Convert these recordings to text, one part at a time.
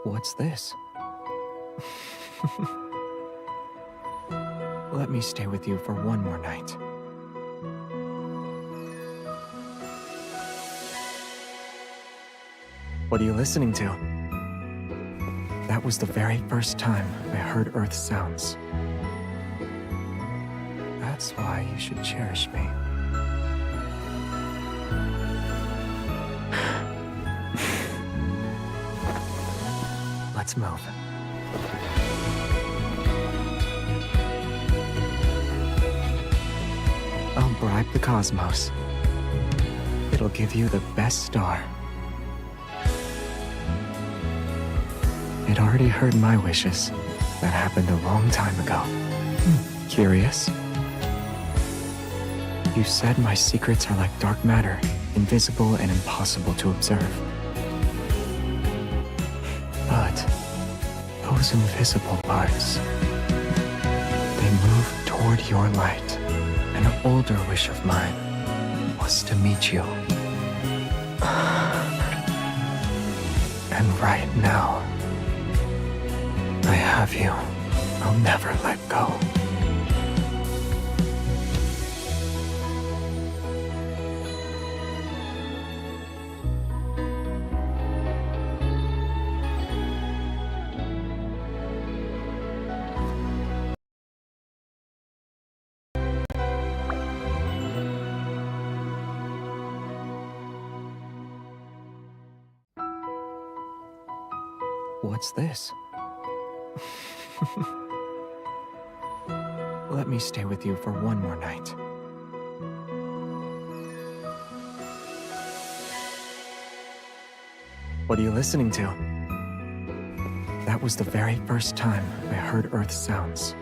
What's this? Let me stay with you for one more night. What are you listening to? That was the very first time I heard Earth's sounds. That's why you should cherish me. Let's move. I'll bribe the cosmos. It'll give you the best star. It already heard my wishes. That happened a long time ago. Curious? You said my secrets are like dark matter, invisible and impossible to observe. But those invisible parts, they move toward your light. An older wish of mine was to meet you. And right now, I have you. I'll never let go. What's this? Let me stay with you for one more night. What are you listening to? That was the very first time I heard Earth's sounds.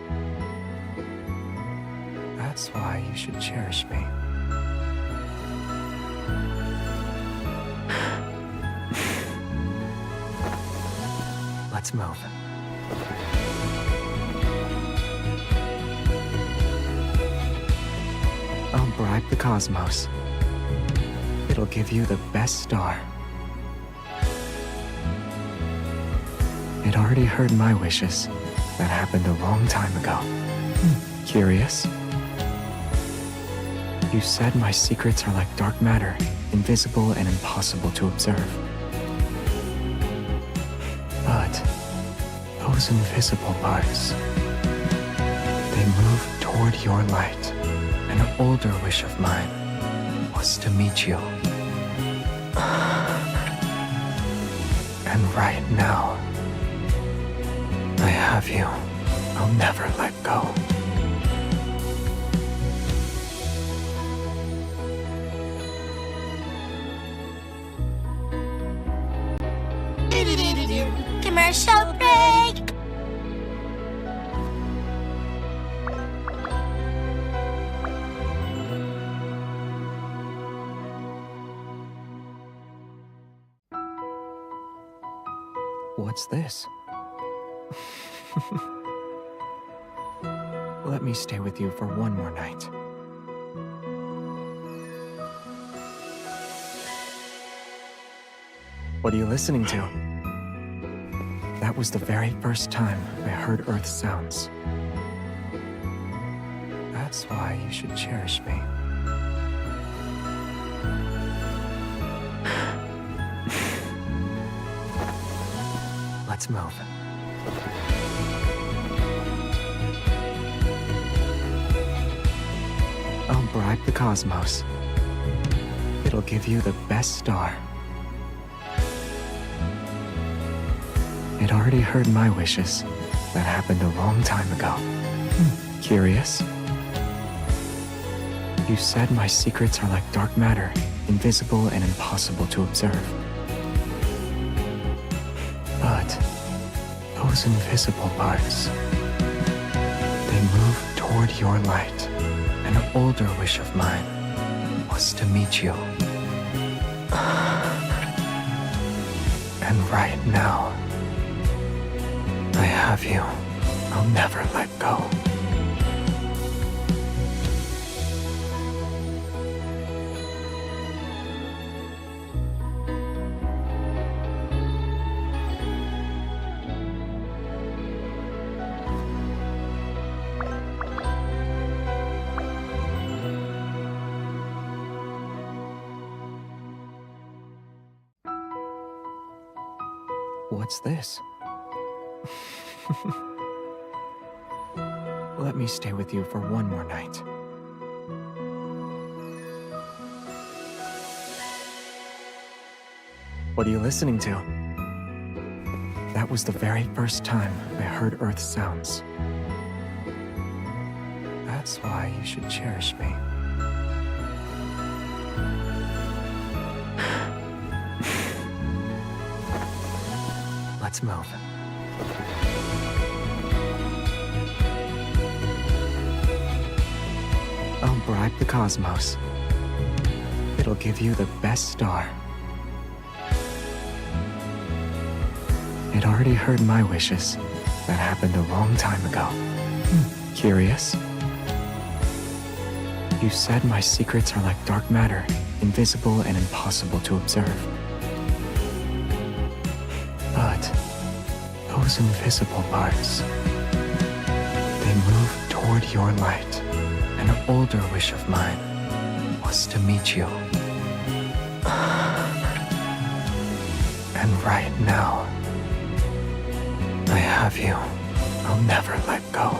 That's why you should cherish me. Let's move. I'll bribe the cosmos. It'll give you the best star. It already heard my wishes. That happened a long time ago. Curious? You said my secrets are like dark matter, invisible and impossible to observe. But those invisible parts, they move toward your light. An older wish of mine was to meet you. And right now, I have you. I'll never let go. Commercial break! What's this? Let me stay with you for one more night. What are you listening to? That was the very first time I heard Earth's sounds. That's why you should cherish me. Let's move. I'll bribe the cosmos. It'll give you the best star. It already heard my wishes. That happened a long time ago. Curious? You said my secrets are like dark matter, invisible and impossible to observe. But those invisible parts, they move toward your light. An older wish of mine was to meet you. And right now, I have you. I'll never let go. What's this? Let me stay with you for one more night. What are you listening to? That was the very first time I heard Earth's sounds. That's why you should cherish me. Let's move. I'll bribe the cosmos. It'll give you the best star. It already heard my wishes. That happened a long time ago. Curious? You said my secrets are like dark matter, invisible and impossible to observe. But those invisible parts, they move toward your light. An older wish of mine was to meet you. And right now, I have you. I'll never let go.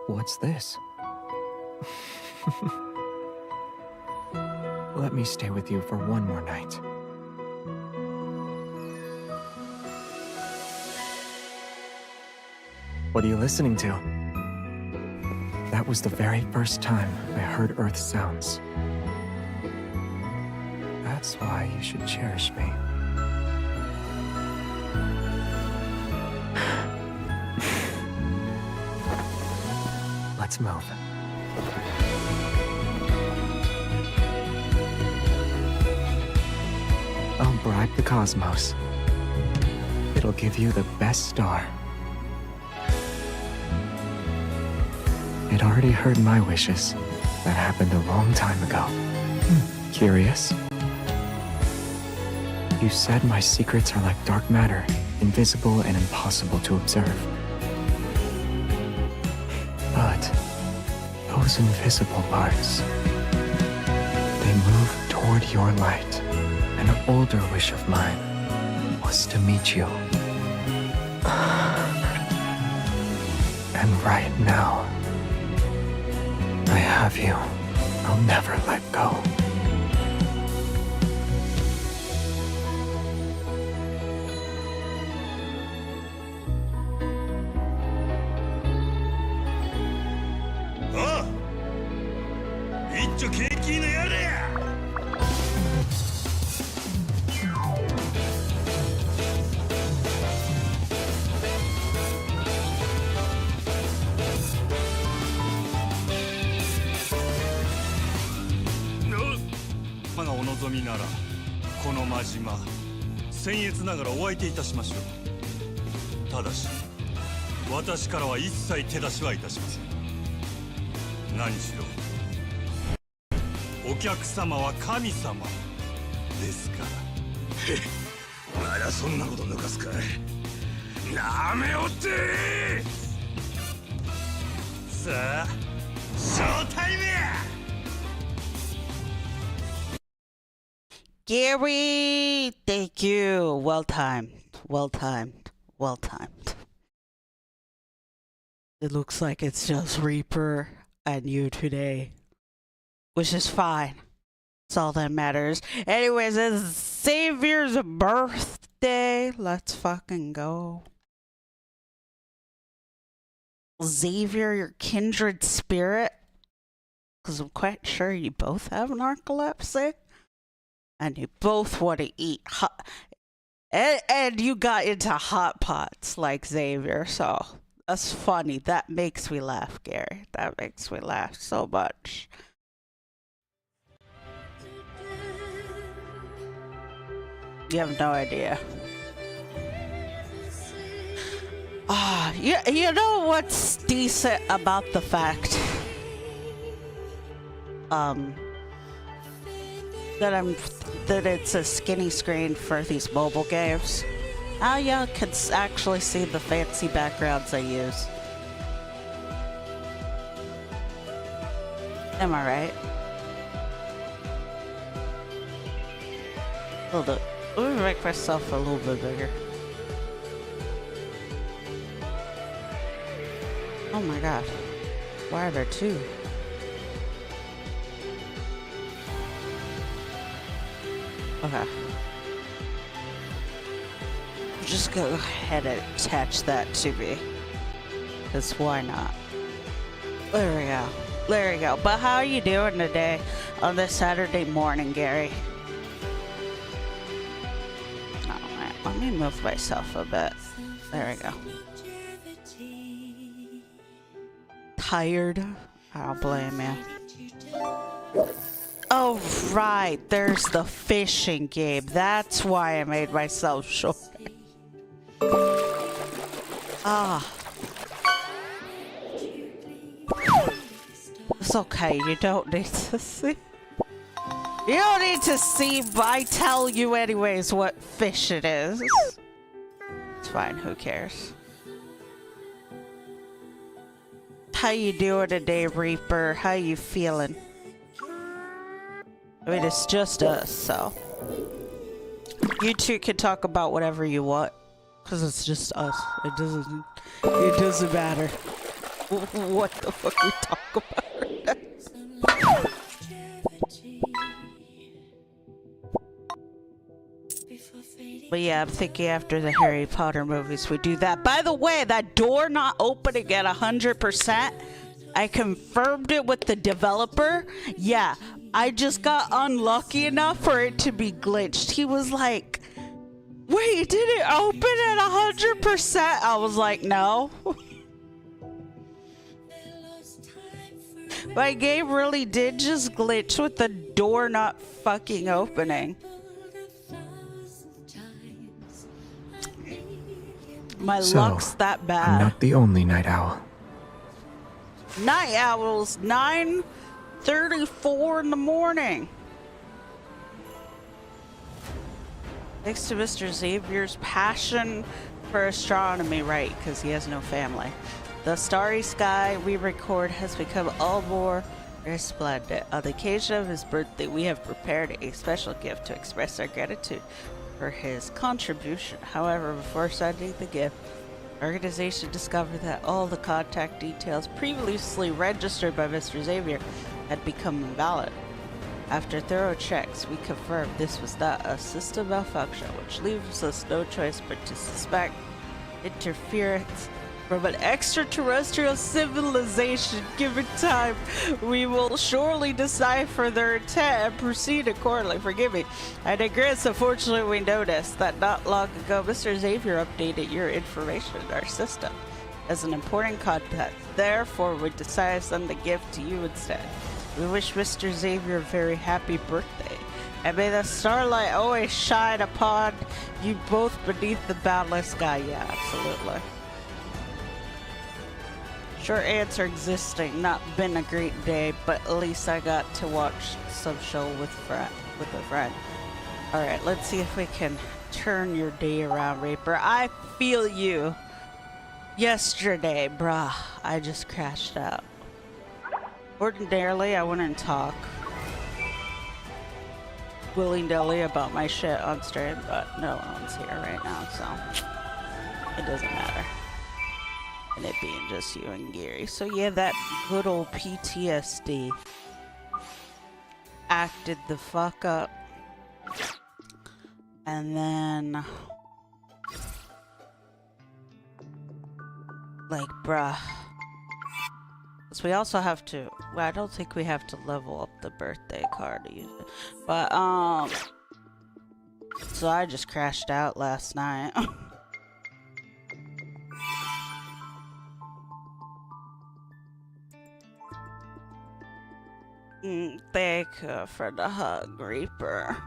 What's this? Let me stay with you for one more night. What are you listening to? That was the very first time I heard Earth's sounds. That's why you should cherish me. Let's move. I'll bribe the cosmos. It'll give you the best star. It already heard my wishes. That happened a long time ago. Curious? You said my secrets are like dark matter, invisible and impossible to observe. But those invisible parts, they move toward your light. An older wish of mine was to meet you. And right now, I have you. I'll never let go.お望みならこの真島僭越ながらお相手いたしましょう。ただし私からは一切手出しはいたしません。何しろお客様は神様ですから。まだそんなこと抜かすかい。なめおってさあショータイムや。Gary, thank you. Well timed. Well timed. Well timed. It looks like it's just Reaper and you today, which is fine. That's all that matters. Anyways, it's Xavier's birthday. Let's fucking go. Xavier, your kindred spirit. Because I'm quite sure you both have narcolepsy. And you both want to eat hot. And you got into hot pots like Xavier. So that's funny. That makes me laugh, Gary. That makes me laugh so much. You have no idea. You know what's decent about the fact that it's a skinny screen for these mobile games? Now you can actually see the fancy backgrounds I use. Am I right? Hold up. Let me make myself a little bit bigger. Oh my god. Why are there two? Okay. Just go ahead and attach that to me. Because why not? There we go. There we go. But how are you doing today on this Saturday morning, Gary? Alright, let me move myself a bit. There we go. Tired? I don't blame you. Oh, right. There's the fishing game. That's why I made myself short. Ah. It's okay. You don't need to see. You don't need to see, but I tell you anyways what fish it is. It's fine. Who cares? How you doing today, Reaper? How you feeling? I mean, it's just us, so you two can talk about whatever you want, cause it's just us. It doesn't matter what the fuck we talk about. But yeah, I'm thinking after the Harry Potter movies we do that. By the way, that door not opening at 100%, I confirmed it with the developer. Yeah, I just got unlucky enough for it to be glitched. He was like, wait, did it open at 100%? I was like, no. My game really did just glitch with the door not fucking opening. My luck's that bad. I'm not the only night owl. Night owls, 9:34 in the morning. Thanks to Mr. Xavier's passion for astronomy, right, because he has no family. The starry sky we record has become all more resplendent. On the occasion of his birthday, we have prepared a special gift to express our gratitude for his contribution. However, before sending the gift, the organization discovered that all the contact details previously registered by Mr. Xavier had become invalid. After thorough checks, we confirmed this was not a system malfunction, which leaves us no choice but to suspect interference from an extraterrestrial civilization. Given time, we will surely decipher their intent and proceed accordingly. Forgive me. I digress. Unfortunately, we noticed that not long ago, Mr. Xavier updated your information in our system as an important contact. Therefore, we decided to send the gift to you instead. We wish Mr. Xavier a very happy birthday, and may the starlight always shine upon you both beneath the boundless sky. Yeah, absolutely. Short answer: existing. Not been a great day, but at least I got to watch some show with a friend. Alright, let's see if we can turn your day around, Reaper. I feel you. Yesterday, bruh, I just crashed out. Ordinarily, I wouldn't talk willy-nilly about my shit on stream, but no one's here right now, so it doesn't matter. And it being just you and Gary. So yeah, that good old PTSD acted the fuck up. And then, like, bruh. So we also have to, well, I don't think we have to level up the birthday card to use it. But, so I just crashed out last night. Thank you for the hug, Reaper.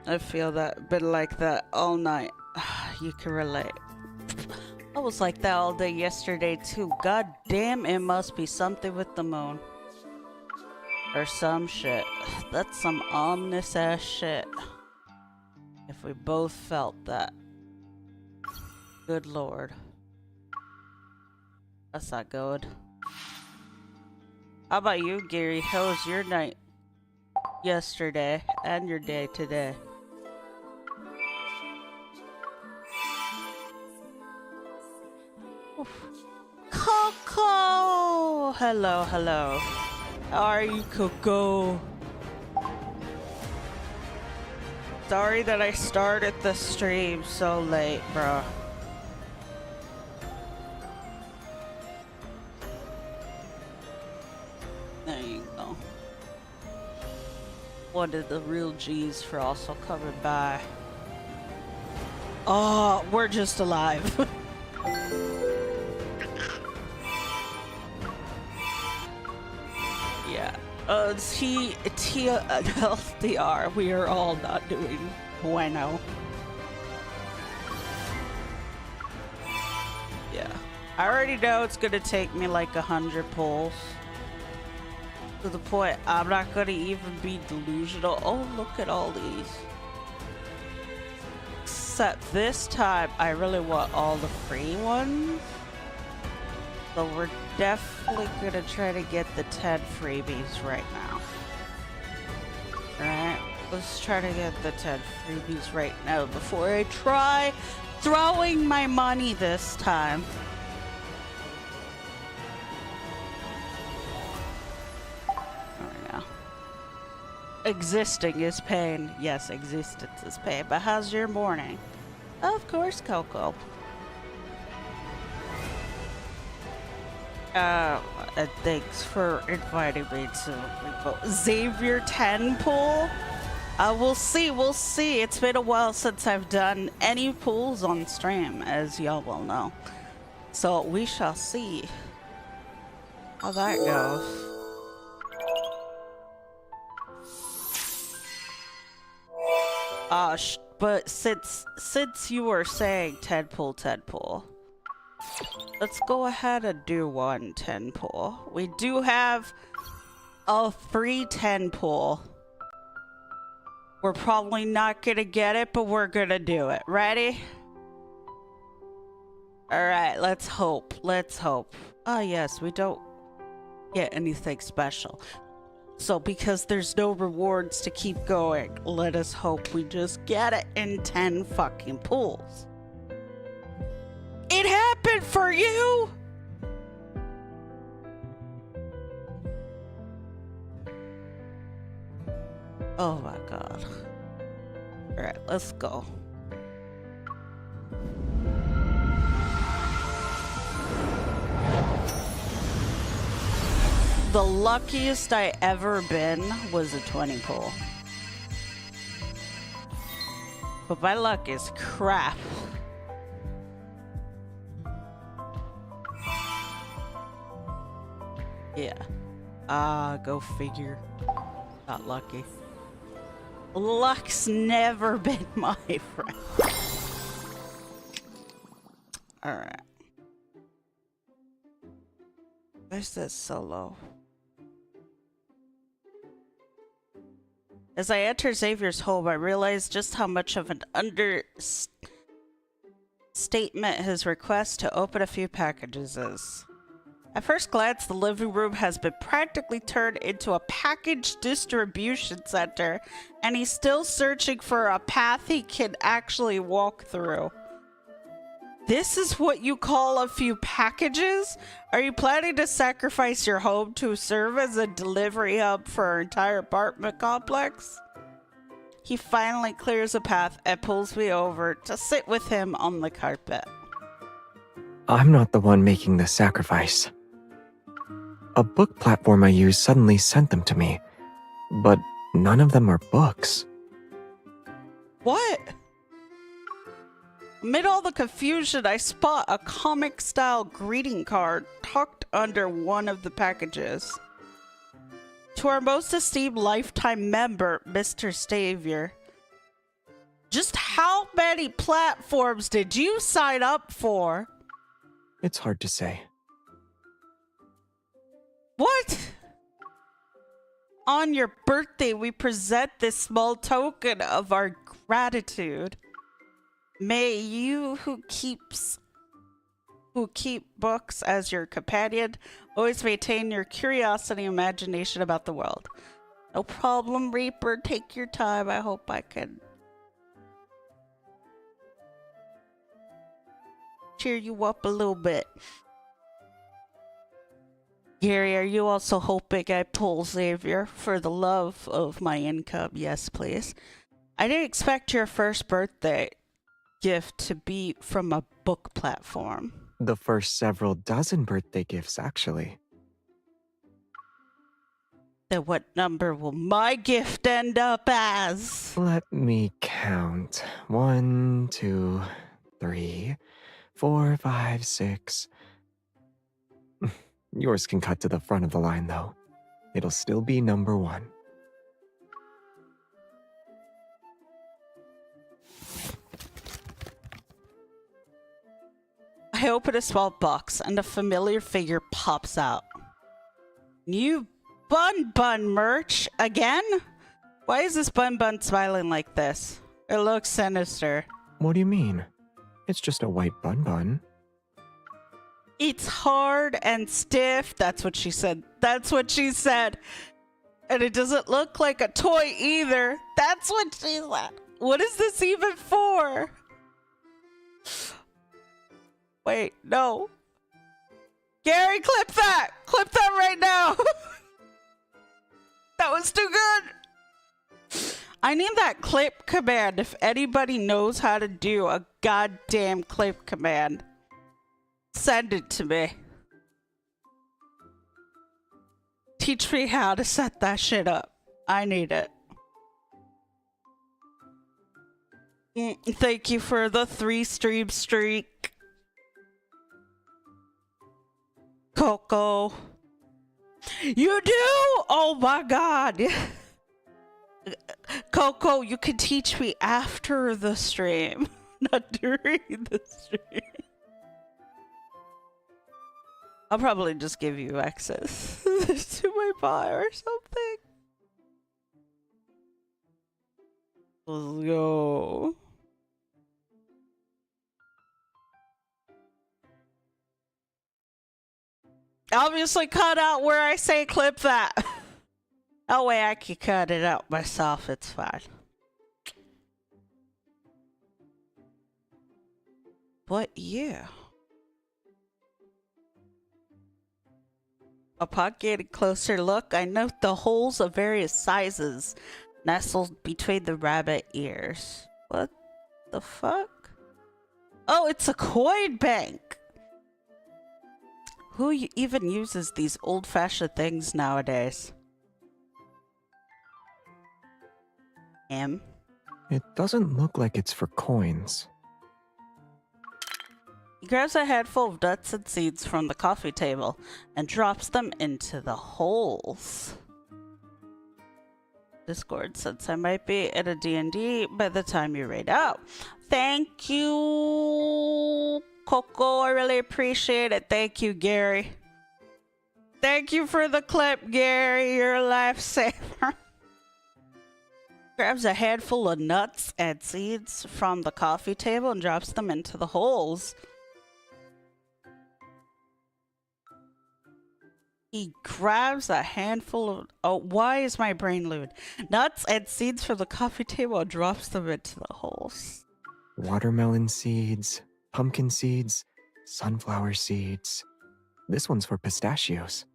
I feel that, been like that all night. You can relate. I was like that all day yesterday too. God damn, it must be something with the moon. Or some shit. That's some ominous ass shit. If we both felt that. Good lord. That's not good. How about you, Gary? How was your night yesterday and your day today? Oof. Coco! Hello, hello. How are you, Coco? Sorry that I started the stream so late, bro. There you go. One of the real G's for also coming by. Oh, we're just alive. Yeah. TLDR, we are all not doing bueno. Yeah. I already know it's gonna take me like 100 pulls. To the point I'm not gonna even be delusional. Oh, look at all these. Except this time, I really want all the free ones. So we're definitely gonna try to get the 10 freebies right now. Alright, let's try to get the 10 freebies right now before I try throwing my money this time. Existing is pain. Yes, existence is pain. But how's your morning? Of course, Coco. Thanks for inviting me to Xavier 10 pool. We'll see. It's been a while since I've done any pools on stream, as y'all will know. So we shall see how that goes. But since you were saying 10 pool, let's go ahead and do one 10 pool. We do have a free 10 pool. We're probably not gonna get it, but we're gonna do it. Ready? Alright, let's hope. Oh yes, we don't get anything special. So because there's no rewards to keep going, let us hope we just get it in 10 fucking pools. It happened for you! Oh my god. Alright, let's go. The luckiest I ever been was a 20 pool. But my luck is crap. Yeah. Go figure. Not lucky. Luck's never been my friend. Alright. Where's this solo? As I enter Xavier's home, I realize just how much of an understatement his request to open a few packages is. At first glance, the living room has been practically turned into a package distribution center, and he's still searching for a path he can actually walk through. This is what you call a few packages? Are you planning to sacrifice your home to serve as a delivery hub for our entire apartment complex? He finally clears a path and pulls me over to sit with him on the carpet. I'm not the one making the sacrifice. A book platform I use suddenly sent them to me, but none of them are books. What? Amid all the confusion, I spot a comic-style greeting card tucked under one of the packages. To our most esteemed lifetime member, Mr. Xavier. Just how many platforms did you sign up for? It's hard to say. What? On your birthday, we present this small token of our gratitude. May you who keep books as your companion always maintain your curiosity and imagination about the world. No problem, Reaper. Take your time. I hope I can cheer you up a little bit. Gary, are you also hoping I pull Xavier for the love of my income? Yes, please. I didn't expect your first birthday gift to be from a book platform. The first several dozen birthday gifts, actually. Then what number will my gift end up as? Let me count. 1, 2, 3, 4, 5, 6. Yours can cut to the front of the line, though. It'll still be number 1. I open a small box and a familiar figure pops out. New Bun Bun merch again? Why is this Bun Bun smiling like this? It looks sinister. What do you mean? It's just a white bun bun. It's hard and stiff. That's what she said. That's what she said. And it doesn't look like a toy either. That's what she said. What is this even for? Wait, no. Gary, clip that! Clip that right now! That was too good! I need that clip command if anybody knows how to do a goddamn clip command. Send it to me. Teach me how to set that shit up. I need it. Thank you for the 3-stream streak. Coco. You do? Oh my god. Coco, you can teach me after the stream, not during the stream. I'll probably just give you access to my bar or something. Let's go. Obviously cut out where I say clip that. That way I can cut it out myself, it's fine. But yeah. Upon getting a closer look, I note the holes of various sizes nestled between the rabbit ears. What the fuck? Oh, it's a coin bank! Who even uses these old-fashioned things nowadays? M? It doesn't look like it's for coins. He grabs a handful of nuts and seeds from the coffee table and drops them into the holes. Discord, since I might be in a D&D by the time you read out. Thank you, Coco. I really appreciate it. Thank you, Gary. Thank you for the clip, Gary. You're a lifesaver. Grabs a handful of nuts and seeds from the coffee table and drops them into the holes. He grabs a handful of... Oh, why is my brain lewd? Nuts and seeds from the coffee table and drops them into the holes. Watermelon seeds, pumpkin seeds, sunflower seeds. This one's for pistachios.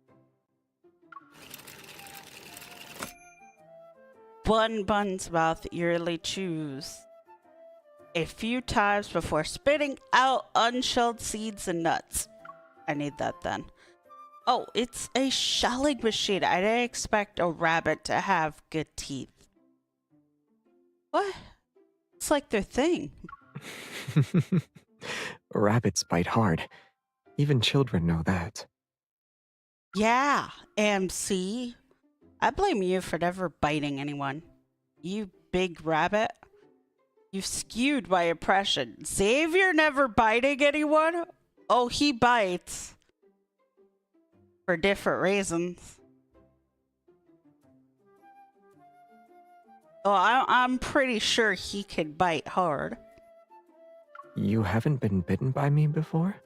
Bun Bun's mouth eerily chews a few times before spitting out unshelled seeds and nuts. I need that then. Oh, it's a shelling machine. I didn't expect a rabbit to have good teeth. What? It's like their thing. Rabbits bite hard. Even children know that. Yeah, MC. I blame you for never biting anyone. You big rabbit. You've skewed my impression. Xavier never biting anyone? Oh, he bites. For different reasons. Oh, I'm pretty sure he can bite hard. You haven't been bitten by me before?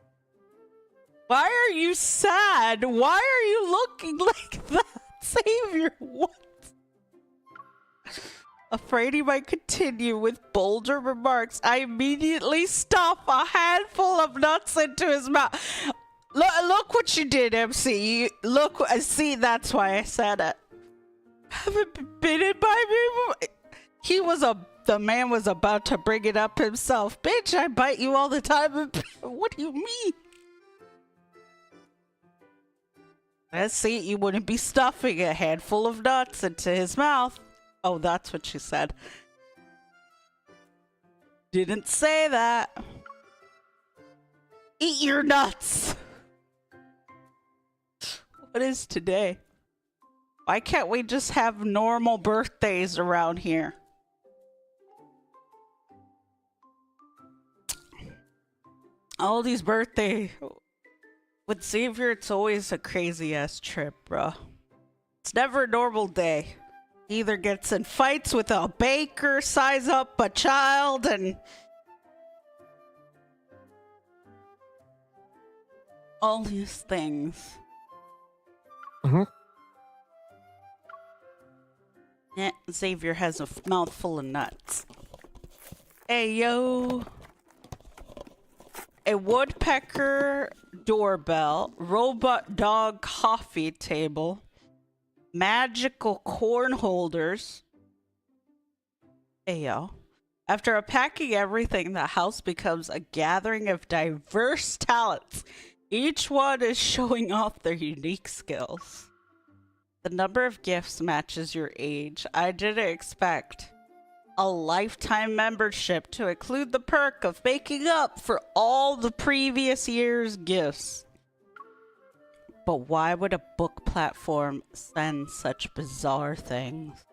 Why are you sad? Why are you looking like that? Savior, what? Afraid he might continue with bolder remarks, I immediately stuff a handful of nuts into his mouth. Look what you did, MC. Look, see, that's why I said it. Haven't been bitten by me? The man was about to bring it up himself. Bitch, I bite you all the time. What do you mean? Let's see, you wouldn't be stuffing a handful of nuts into his mouth. Oh, that's what she said. Didn't say that. Eat your nuts. What is today? Why can't we just have normal birthdays around here? All these birthdays. With Xavier, it's always a crazy ass trip, bro. It's never a normal day. He either gets in fights with a baker, size up a child, and all these things. Yeah, Xavier has a mouthful of nuts. Hey, yo. A woodpecker doorbell, robot dog coffee table, magical corn holders. Ayo. After unpacking everything, the house becomes a gathering of diverse talents. Each one is showing off their unique skills. The number of gifts matches your age. I didn't expect a lifetime membership to include the perk of making up for all the previous year's gifts. But why would a book platform send such bizarre things?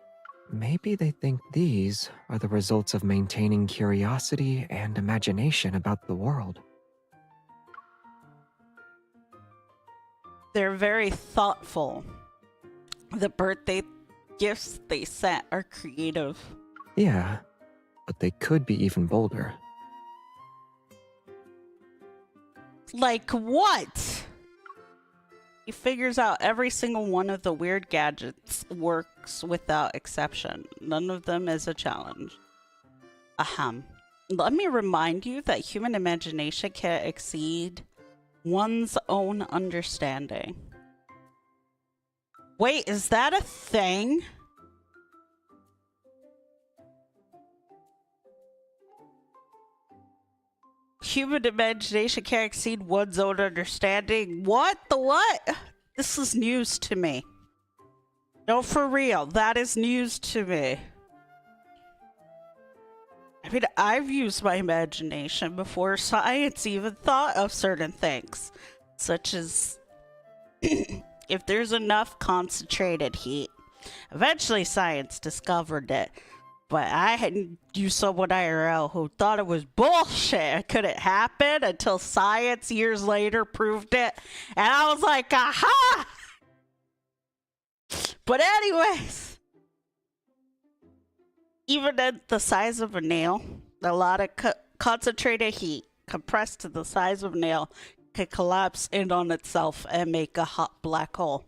Maybe they think these are the results of maintaining curiosity and imagination about the world. They're very thoughtful. The birthday gifts they sent are creative. Yeah, but they could be even bolder. Like what? He figures out every single one of the weird gadgets works without exception. None of them is a challenge. Ahem. Let me remind you that human imagination can't exceed one's own understanding. Wait, is that a thing? Human imagination can't exceed one's own understanding. What? The what? This is news to me. No, for real. That is news to me. I mean, I've used my imagination before science even thought of certain things. Such as if there's enough concentrated heat. Eventually science discovered it. But I hadn't used someone IRL who thought it was bullshit. It couldn't happen until science years later proved it. And I was like, aha! But anyways, even at the size of a nail, a lot of concentrated heat compressed to the size of a nail can collapse in on itself and make a hot black hole.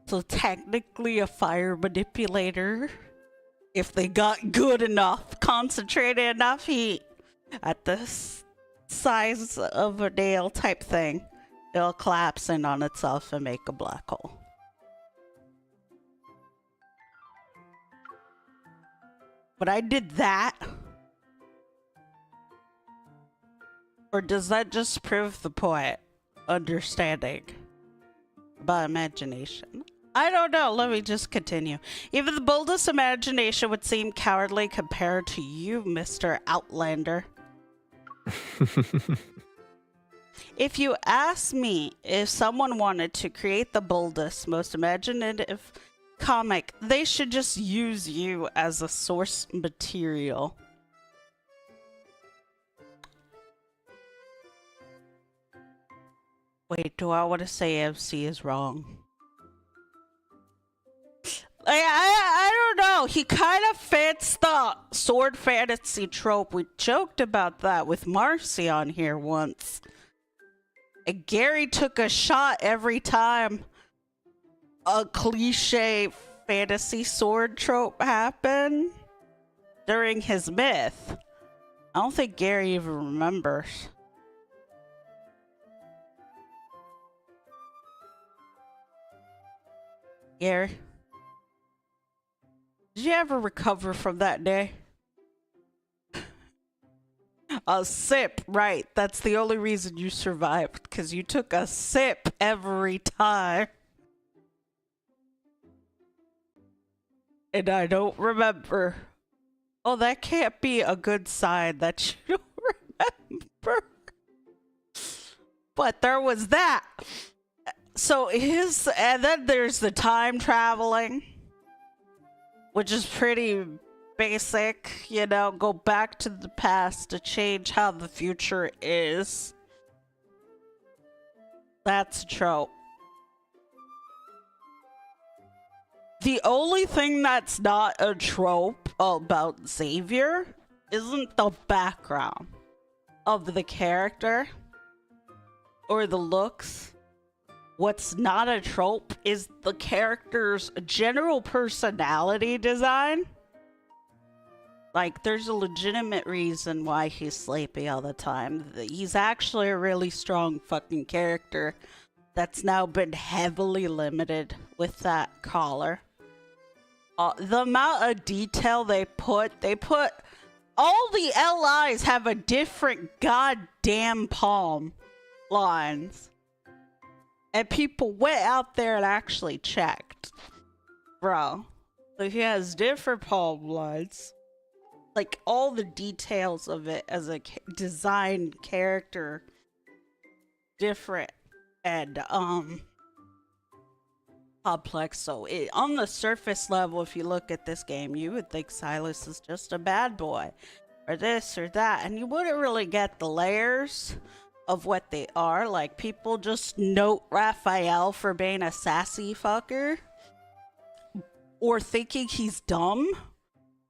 So technically a fire manipulator, if they got good enough, concentrated enough heat at this size of a nail type thing, it'll collapse in on itself and make a black hole. But I did that. Or does that just prove the point? Understanding about imagination. I don't know. Let me just continue. Even the boldest imagination would seem cowardly compared to you, Mr. Outlander. If you ask me, if someone wanted to create the boldest, most imaginative comic, they should just use you as a source material. Wait, do I want to say MC is wrong? I don't know. He kind of fits the sword fantasy trope. We joked about that with Marcy on here once. And Gary took a shot every time a cliche fantasy sword trope happened during his myth. I don't think Gary even remembers. Gary? Did you ever recover from that day? A sip, right. That's the only reason you survived, because you took a sip every time. And I don't remember. Oh, that can't be a good sign that you don't remember. But there was that. So and then there's the time traveling, which is pretty basic, you know, go back to the past to change how the future is. That's a trope. The only thing that's not a trope about Xavier isn't the background of the character or the looks. What's not a trope is the character's general personality design. Like, there's a legitimate reason why he's sleepy all the time. He's actually a really strong fucking character that's now been heavily limited with that collar. The amount of detail they put all the LIs have a different goddamn palm lines. And people went out there and actually checked. Bro. So he has different palm lines. Like, all the details of it as a designed character. Different. And, complex. So, on the surface level, if you look at this game, you would think Silas is just a bad boy. Or this or that. And you wouldn't really get the layers of what they are. Like, people just note Raphael for being a sassy fucker or thinking he's dumb,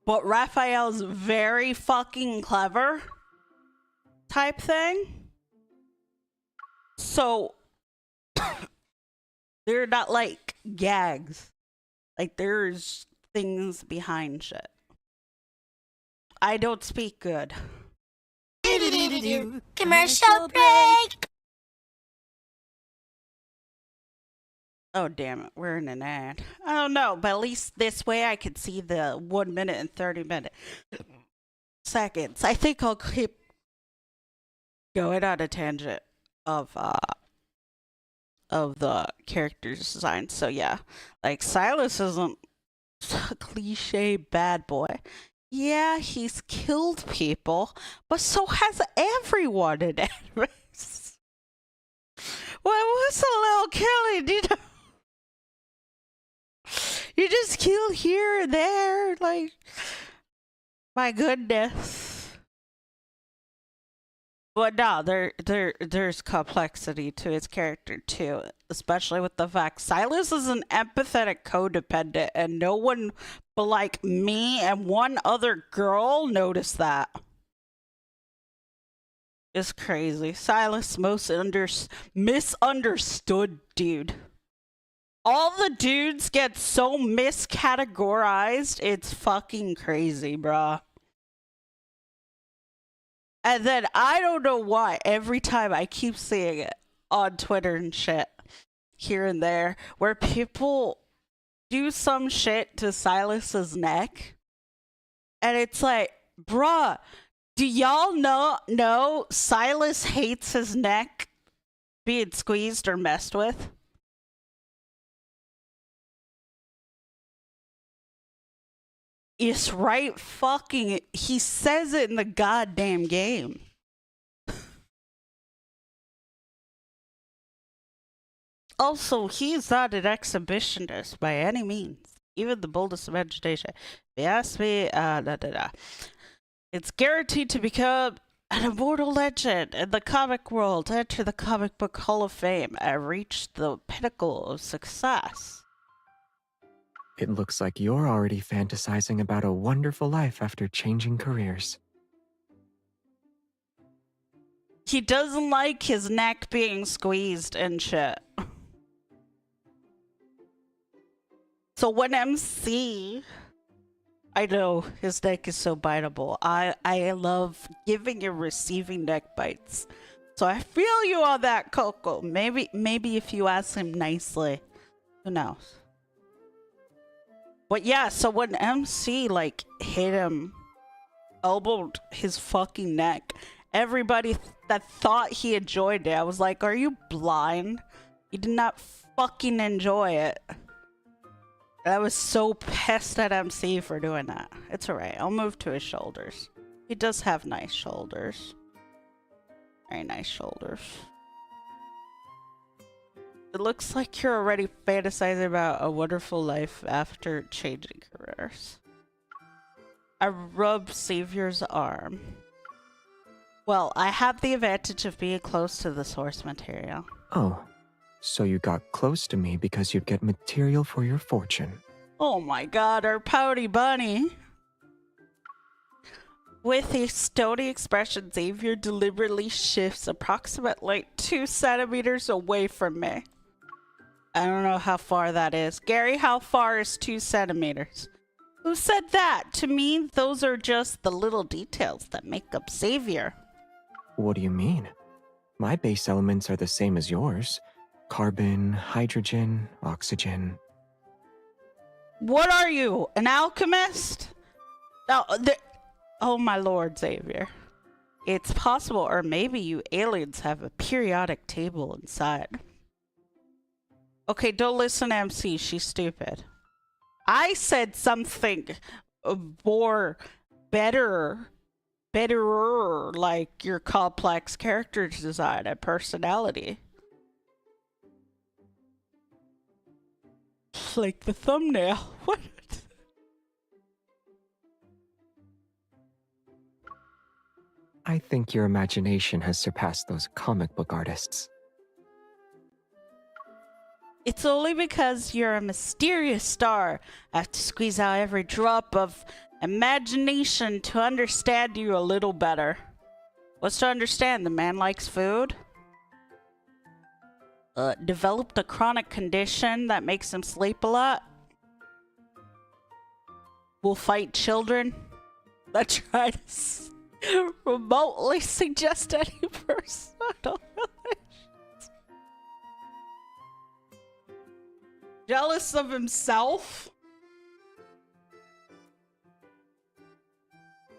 but Raphael's very fucking clever type thing. So they're not like gags, like there's things behind shit. I don't speak good. Commercial break. Oh, damn it. We're in an ad. I don't know, but at least this way I can see the 1 minute and 30 seconds. I think I'll keep going on a tangent of the character's design. So yeah, like Silas isn't a cliche bad boy. Yeah, he's killed people, but so has everyone in Everest. Well, what's a little killing, you know? You just kill here and there, like, my goodness. But no, there's complexity to his character too, especially with the fact Silas is an empathetic codependent, and no one but like me and one other girl noticed that. It's crazy. Silas misunderstood dude. All the dudes get so miscategorized, it's fucking crazy, bruh. And then I don't know why, every time I keep seeing it on Twitter and shit, here and there, where people do some shit to Silas's neck. And it's like, bruh, do y'all know Silas hates his neck being squeezed or messed with? It's right fucking, he says it in the goddamn game. Also, he's not an exhibitionist by any means, even the boldest imagination. If you ask me, it's guaranteed to become An immortal legend in the comic world. Enter the comic book Hall of Fame and reach the pinnacle of success. It looks like you're already fantasizing about a wonderful life after changing careers. He doesn't like his neck being squeezed and shit. So when MC... I know, his neck is so biteable. I love giving and receiving neck bites. So I feel you on that, Coco. Maybe if you ask him nicely. Who knows? But yeah, so when MC like hit him, elbowed his fucking neck, everybody that thought he enjoyed it, I was like, are you blind? You did not fucking enjoy it. I was so pissed at MC for doing that. It's alright, I'll move to his shoulders. He does have nice shoulders. Very nice shoulders. It looks like you're already fantasizing about a wonderful life after changing careers. I rub Savior's arm. Well, I have the advantage of being close to the source material. Oh, so you got close to me because you'd get material for your fortune. Oh my god, our pouty bunny. With a stony expression, Xavier deliberately shifts approximately 2 centimeters away from me. I don't know how far that is. Gary, how far is 2 centimeters? Who said that? To me, those are just the little details that make up Xavier. What do you mean? My base elements are the same as yours. Carbon, hydrogen, oxygen. What are you, an alchemist? No, oh my lord, Xavier. It's possible, or maybe you aliens have a periodic table inside. Okay, don't listen to MC, she's stupid. I said something more betterer, like your complex character design and personality. Like the thumbnail. What? I think your imagination has surpassed those comic book artists. It's only because you're a mysterious star. I have to squeeze out every drop of imagination to understand you a little better. What's to understand? The man likes food? Developed a chronic condition that makes him sleep a lot? Will fight children that try to remotely suggest any personal relations? Jealous of himself?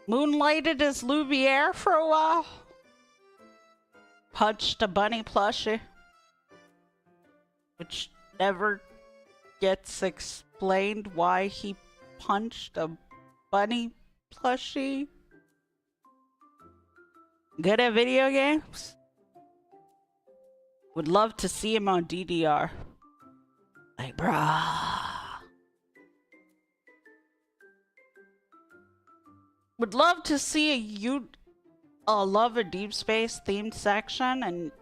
Moonlighted as Lumiere for a while? Punched a bunny plushie? Which never gets explained why he punched a bunny plushie. Good at video games? Would love to see him on DDR. Like, bruh. Would love to see a Love and Deep Space themed section and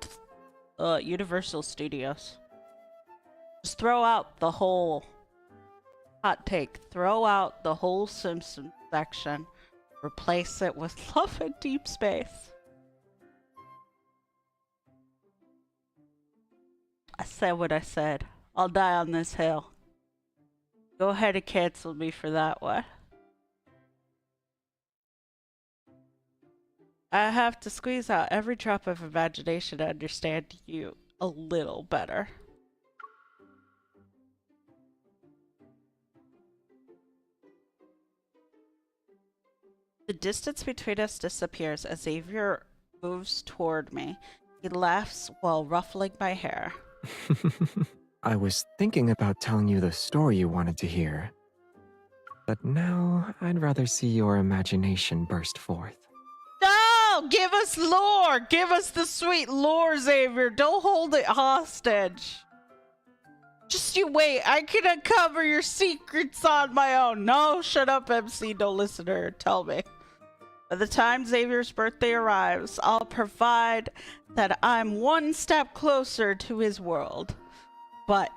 Universal Studios. Just throw out the whole hot take. Throw out the whole Simpsons section. Replace it with Love and Deep Space. I said what I said. I'll die on this hill. Go ahead and cancel me for that one. I have to squeeze out every drop of imagination to understand you a little better. The distance between us disappears as Xavier moves toward me. He laughs while ruffling my hair. I was thinking about telling you the story you wanted to hear. But now, I'd rather see your imagination burst forth. No! Give us lore! Give us the sweet lore, Xavier! Don't hold it hostage! Just you wait, I can uncover your secrets on my own. No, shut up, MC. Don't listen to her. Tell me. By the time Xavier's birthday arrives, I'll provide that I'm one step closer to his world. But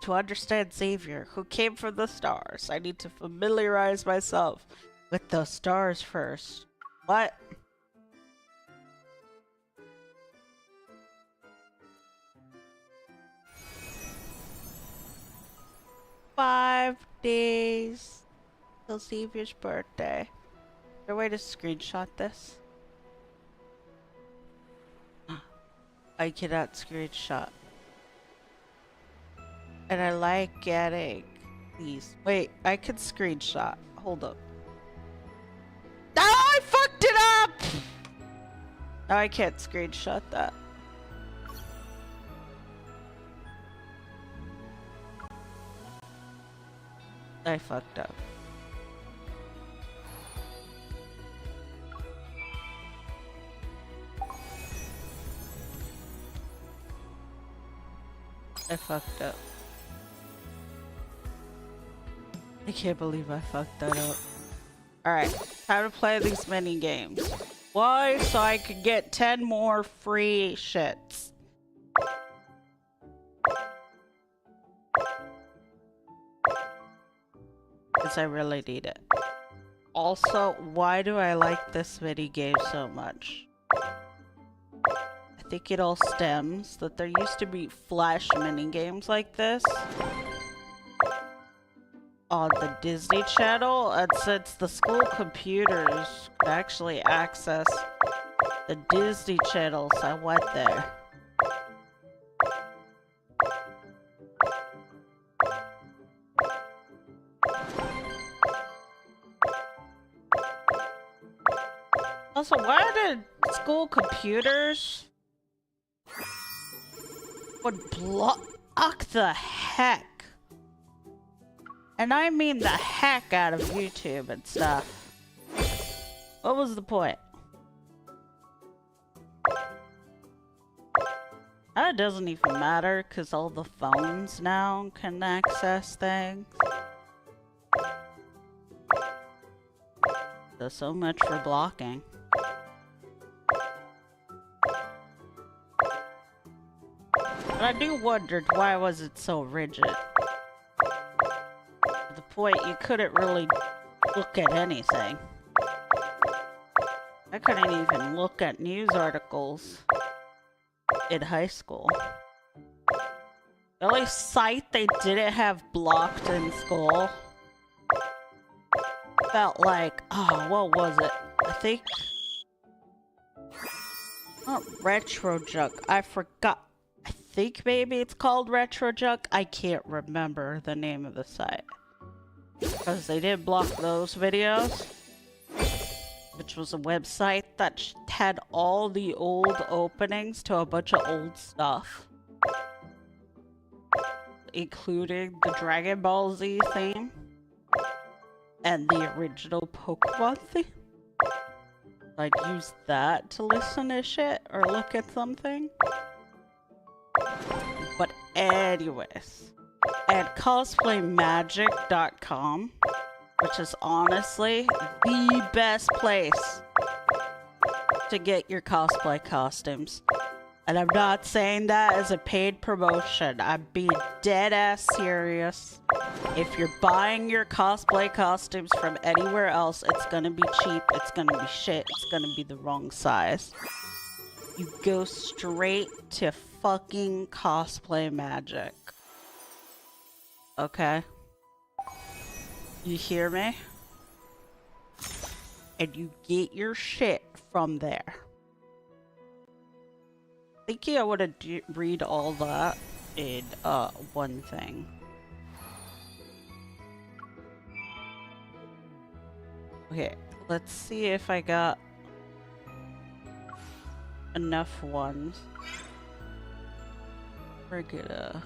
to understand Xavier, who came from the stars, I need to familiarize myself with those stars first. What? "5 days till Xavier's birthday." Is there a way to screenshot this? I cannot screenshot. And I like getting these. Wait, I can screenshot. Hold up. Oh, I fucked it up! Now I can't screenshot that. I fucked up. I fucked up. I can't believe I fucked that up. Alright, time to play these mini games. Why? So I could get 10 more free shits. Because I really need it. Also, why do I like this mini game so much? I think it all stems that there used to be Flash mini games like this on the Disney Channel, and since the school computers could actually access the Disney Channels, I went there. Also, why did school computers would block the heck? And I mean the heck out of YouTube and stuff. What was the point? That doesn't even matter because all the phones now can access things. So much for blocking. But I do wonder, why was it so rigid? To the point you couldn't really look at anything. I couldn't even look at news articles in high school. The only site they didn't have blocked in school felt like, oh, what was it? I think... not Retro Junk. I forgot. I think maybe it's called Retro Junk. I can't remember the name of the site. Because they did block those videos. Which was a website that had all the old openings to a bunch of old stuff. Including the Dragon Ball Z theme. And the original Pokemon theme. I'd use that to listen to shit or look at something. But anyways, at cosplaymagic.com, which is honestly the best place to get your cosplay costumes. And I'm not saying that as a paid promotion. I'm being dead ass serious. If you're buying your cosplay costumes from anywhere else, it's gonna be cheap, it's gonna be shit, it's gonna be the wrong size. You go straight to fucking Cosplay Magic. Okay? You hear me? And you get your shit from there. Thinking I would read all that in one thing. Okay, let's see if I got enough ones. We're gonna...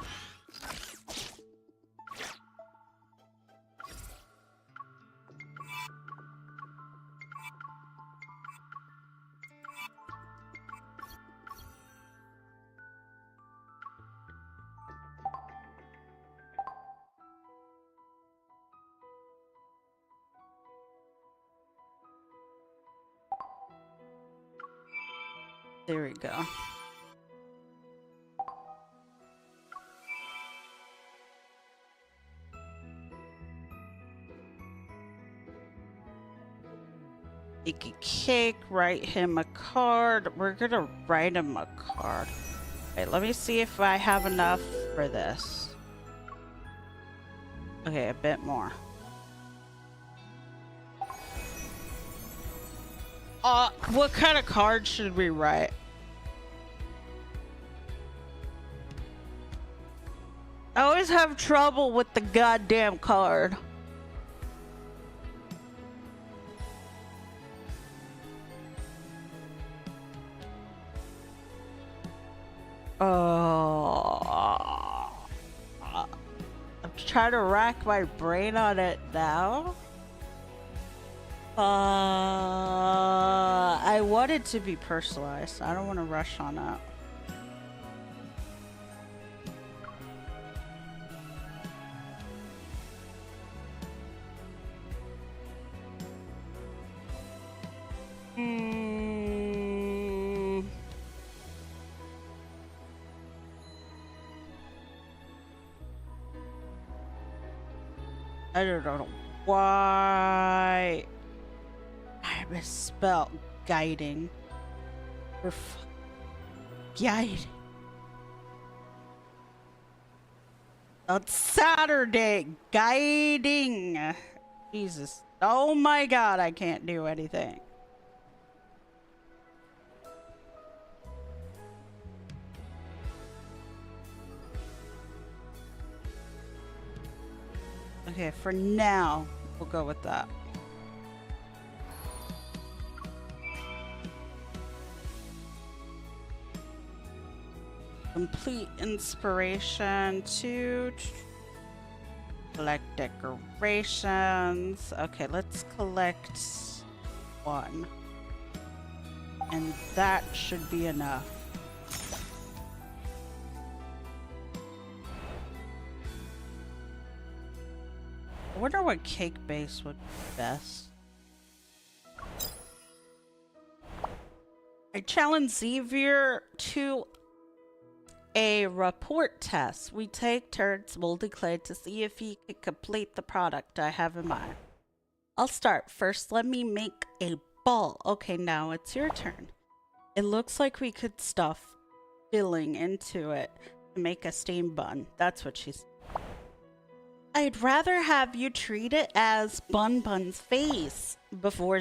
There we go. Make a cake, write him a card. We're gonna write him a card. Wait, let me see if I have enough for this. Okay, a bit more. What kind of card should we write? I always have trouble with the goddamn card. I'm trying to rack my brain on it now. I want it to be personalized. I don't want to rush on that. I don't know why I misspelled guiding. Or guiding. On Saturday, guiding. Jesus. Oh my god, I can't do anything. Okay, for now, we'll go with that. Complete inspiration to collect decorations. Okay, let's collect one. And that should be enough. I wonder what cake base would be best. I challenge Xavier to a report test. We take turns molding clay to see if he can complete the product I have in mind. I'll start. First, let me make a ball. Okay, now it's your turn. It looks like we could stuff filling into it to make a steam bun. That's what she's... I'd rather have you treat it as Bun's face. Before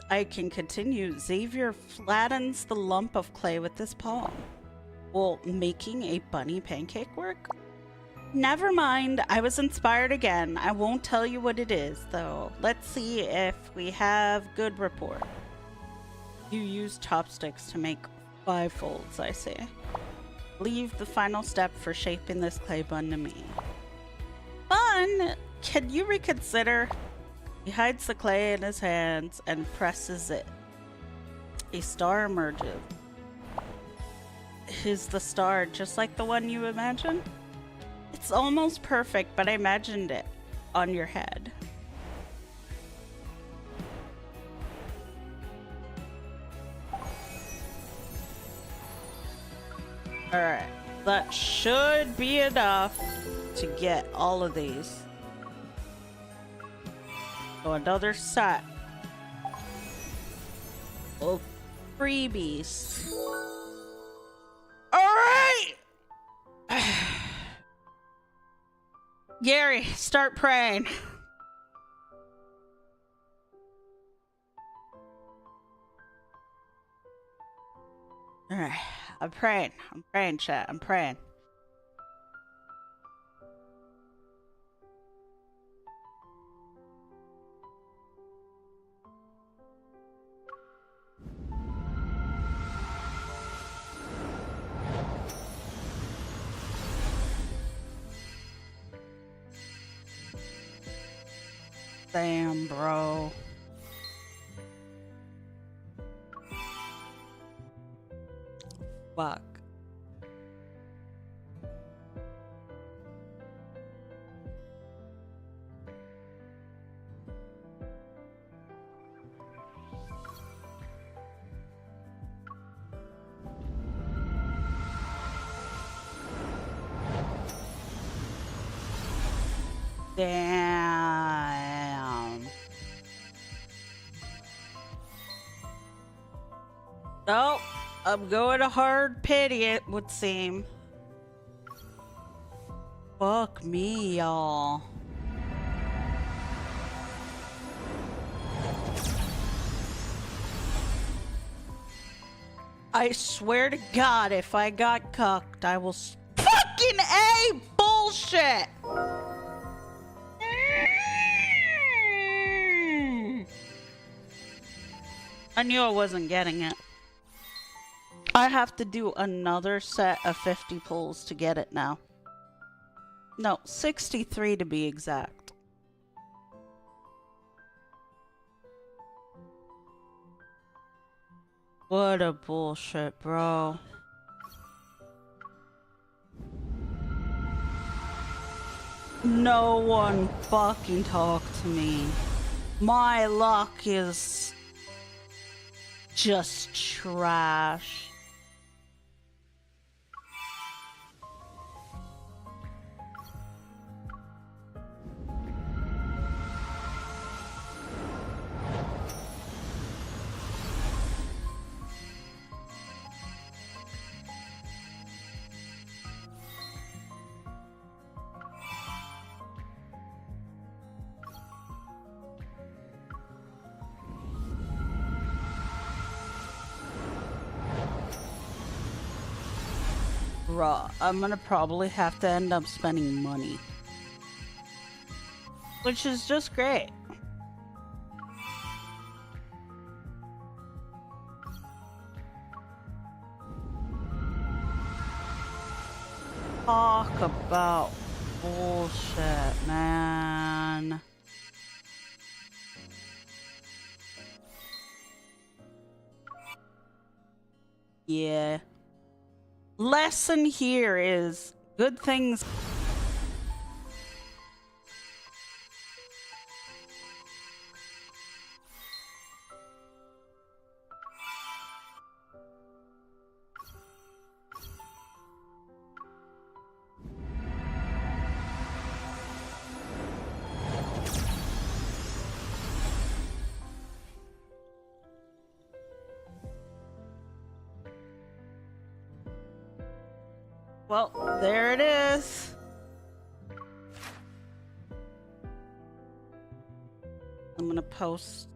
I can continue, Xavier flattens the lump of clay with his palm. Will making a bunny pancake work? Never mind, I was inspired again. I won't tell you what it is, though. Let's see if we have good rapport. You use chopsticks to make 5 folds, I say. Leave the final step for shaping this clay bun to me. Bun, can you reconsider? He hides the clay in his hands and presses it. A star emerges. Is the star just like the one you imagined? It's almost perfect, but I imagined it on your head. Alright, that should be enough to get all of these. So another set of freebies. Alright! Gary, start praying. Alright, I'm praying, chat, I'm praying. Damn, bro. Fuck. Damn. Oh, I'm going a hard pity, it would seem. Fuck me, y'all. I swear to God, if I got cucked, I will fucking A bullshit. I knew I wasn't getting it. I have to do another set of 50 pulls to get it now. No, 63 to be exact. What a bullshit, bro. No one fucking talk to me. My luck is just trash. Bruh, I'm gonna probably have to end up spending money. Which is just great. Talk about bullshit, man. Yeah. Lesson here is good things. Well, there it is. I'm gonna post.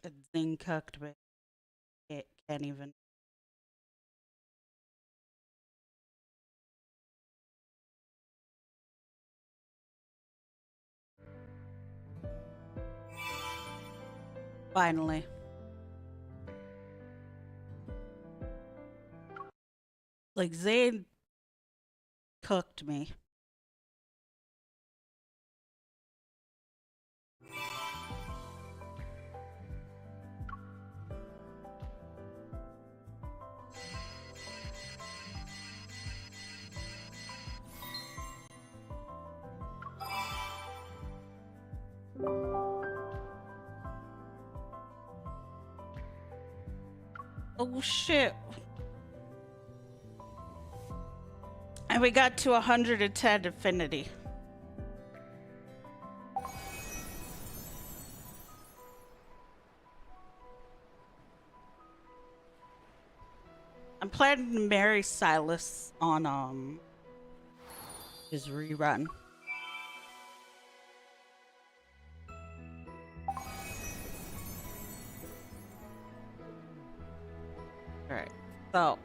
A thing cooked, but it can't even. Finally. Like, Zane cooked me. Oh shit. And we got to 110 affinity. I'm planning to marry Silas on his rerun. Alright, so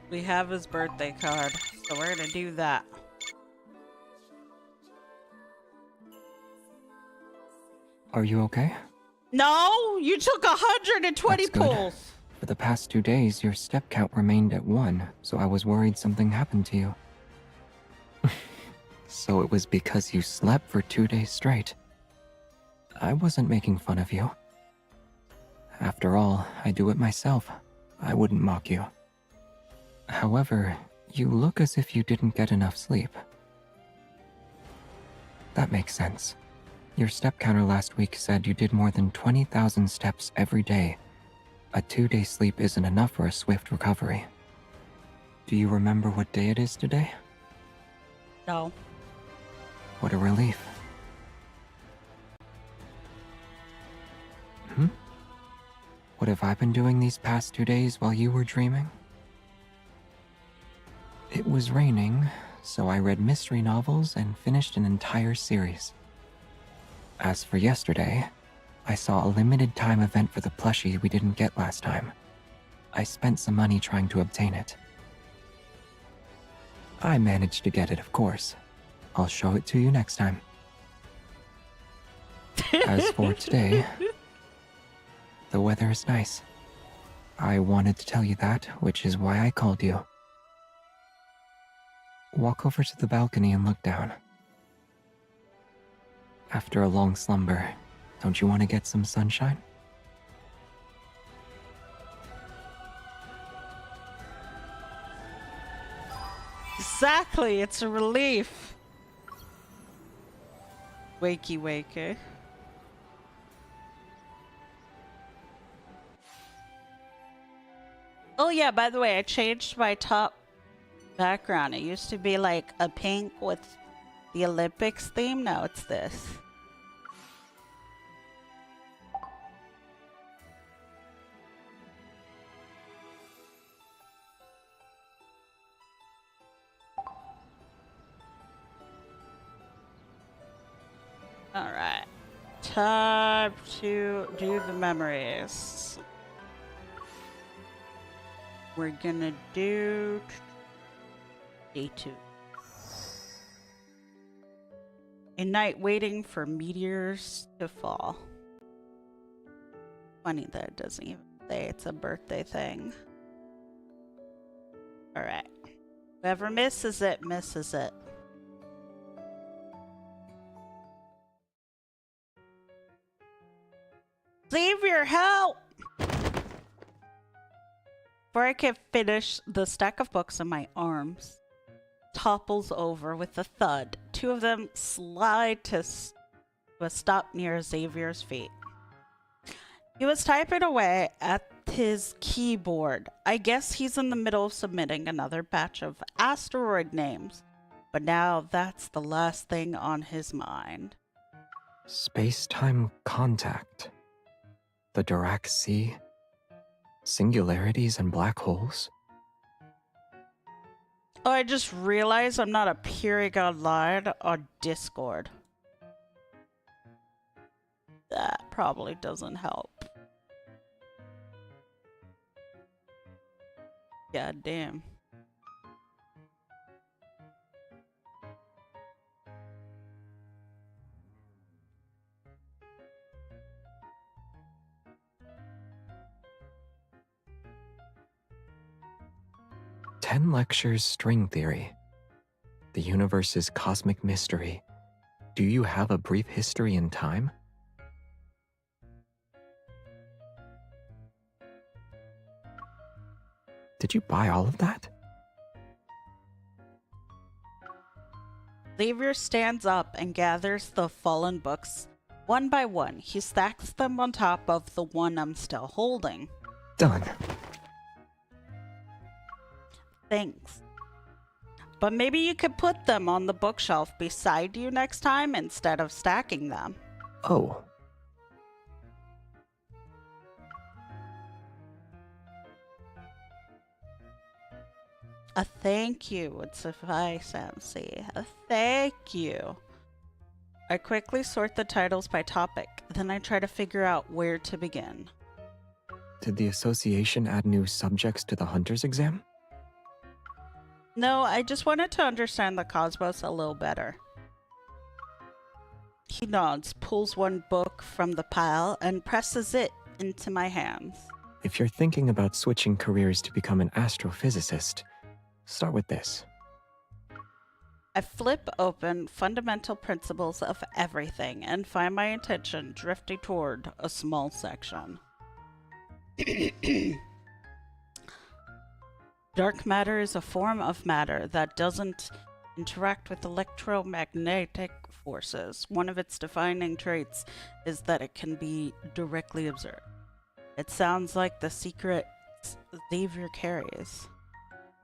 we have his birthday card, so we're gonna do that. Are you okay? No, you took 120 That's good. pulls. For the past 2 days, your step count remained at 1, so I was worried something happened to you. So it was because you slept for 2 days straight. I wasn't making fun of you. After all, I do it myself. I wouldn't mock you. However, you look as if you didn't get enough sleep. That makes sense. Your step counter last week said you did more than 20,000 steps every day. A 2-day sleep isn't enough for a swift recovery. Do you remember what day it is today? No. What a relief. What have I been doing these past 2 days while you were dreaming? It was raining, so I read mystery novels and finished an entire series. As for yesterday, I saw a limited time event for the plushie we didn't get last time. I spent some money trying to obtain it. I managed to get it, of course. I'll show it to you next time. As for today, the weather is nice. I wanted to tell you that, which is why I called you. Walk over to the balcony and look down. After a long slumber, don't you want to get some sunshine? Exactly, it's a relief. Wakey wakey. Oh yeah, by the way, I changed my top background. It used to be like a pink with the Olympics theme. Now it's this. All right. Time to do the memories. We're gonna do day 2. A night waiting for meteors to fall. Funny that it doesn't even say it's a birthday thing. Alright. Whoever misses it, misses it. Xavier, help! Before I can finish, the stack of books in my arms topples over with a thud. 2 of them slide to a stop near Xavier's feet. He was typing away at his keyboard. I guess he's in the middle of submitting another batch of asteroid names. But now that's the last thing on his mind. Space-time contact. The Dirac Sea. Singularities and black holes. Oh, I just realized I'm not appearing online on Discord. That probably doesn't help. God damn. Ten lectures string theory. The universe's cosmic mystery. Do you have a brief history in time? Did you buy all of that? Xavier stands up and gathers the fallen books one by one. He stacks them on top of the one I'm still holding. Done. Thanks. But maybe you could put them on the bookshelf beside you next time instead of stacking them. Oh. A thank you would suffice, MC. A thank you. I quickly sort the titles by topic, then I try to figure out where to begin. Did the association add new subjects to the Hunter's exam? No, I just wanted to understand the cosmos a little better. He nods, pulls one book from the pile, and presses it into my hands. If you're thinking about switching careers to become an astrophysicist, start with this. I flip open Fundamental Principles of Everything and find my attention drifting toward a small section. Dark matter is a form of matter that doesn't interact with electromagnetic forces. One of its defining traits is that it can be directly observed. It sounds like the secret Xavier carries.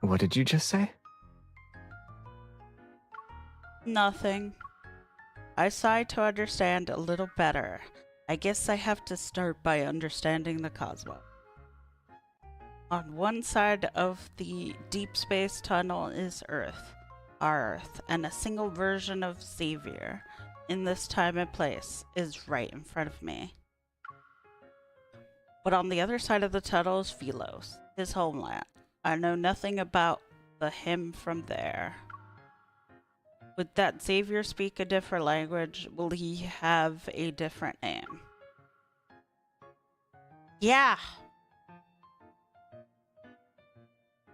What did you just say? Nothing. I sigh to understand a little better. I guess I have to start by understanding the cosmos. On one side of the deep space tunnel is Earth, our Earth, and a single version of Xavier in this time and place is right in front of me. But on the other side of the tunnel is Philos, his homeland. I know nothing about him from there. Would that Xavier speak a different language? Will he have a different name? Yeah!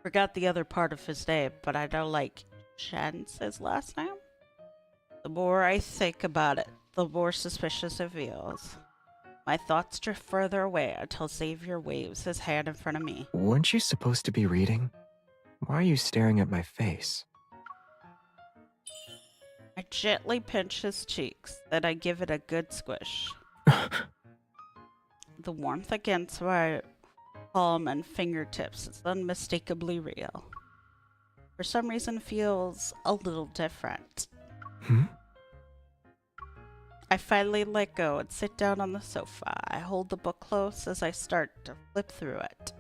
Forgot the other part of his name, but I know, like, Shen's his last name? The more I think about it, the more suspicious it feels. My thoughts drift further away until Xavier waves his hand in front of me. Weren't you supposed to be reading? Why are you staring at my face? I gently pinch his cheeks, then I give it a good squish. The warmth against my palm and fingertips is unmistakably real. For some reason, feels a little different. I finally let go and sit down on the sofa. I hold the book close as I start to flip through it.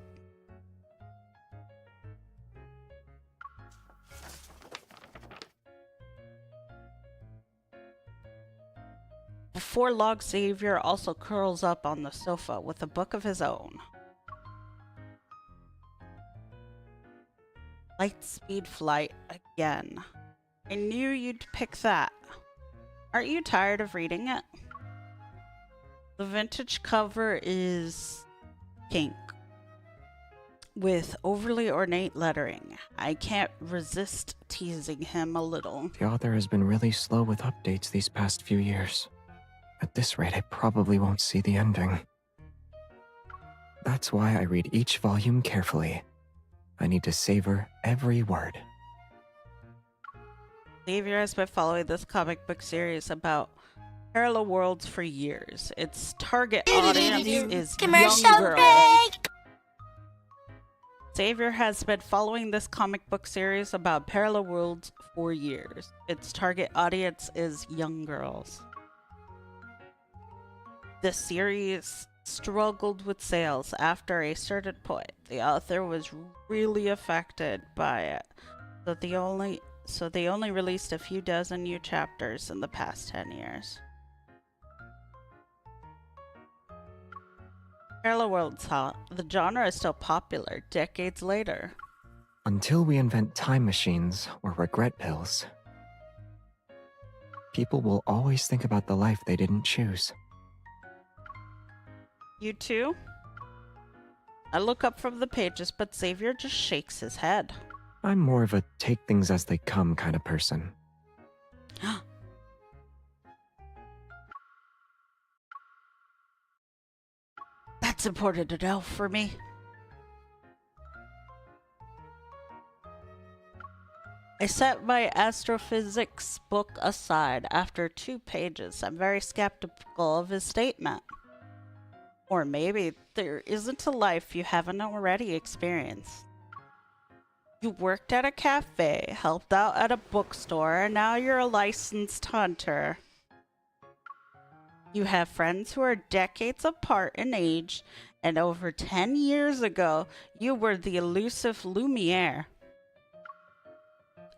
Before long, Xavier also curls up on the sofa with a book of his own. Lightspeed Flight again. I knew you'd pick that. Aren't you tired of reading it? The vintage cover is pink with overly ornate lettering. I can't resist teasing him a little. The author has been really slow with updates these past few years. At this rate, I probably won't see the ending. That's why I read each volume carefully. I need to savor every word. Xavier has been following this comic book series about parallel worlds for years. Its target audience is Commercial young girls. break! Xavier has been following this comic book series about parallel worlds for years. Its target audience is young girls. The series struggled with sales after a certain point. The author was really affected by it, so they only released a few dozen new chapters in the past 10 years. Parallel worlds, huh? The genre is still popular decades later. Until we invent time machines or regret pills, people will always think about the life they didn't choose. You too? I look up from the pages, but Xavier just shakes his head. I'm more of a take things as they come kind of person. That's important to know for me. I set my astrophysics book aside after 2 pages. I'm very skeptical of his statement. Or maybe there isn't a life you haven't already experienced. You worked at a cafe, helped out at a bookstore, and now you're a licensed hunter. You have friends who are decades apart in age, and over 10 years ago, you were the elusive Lumiere.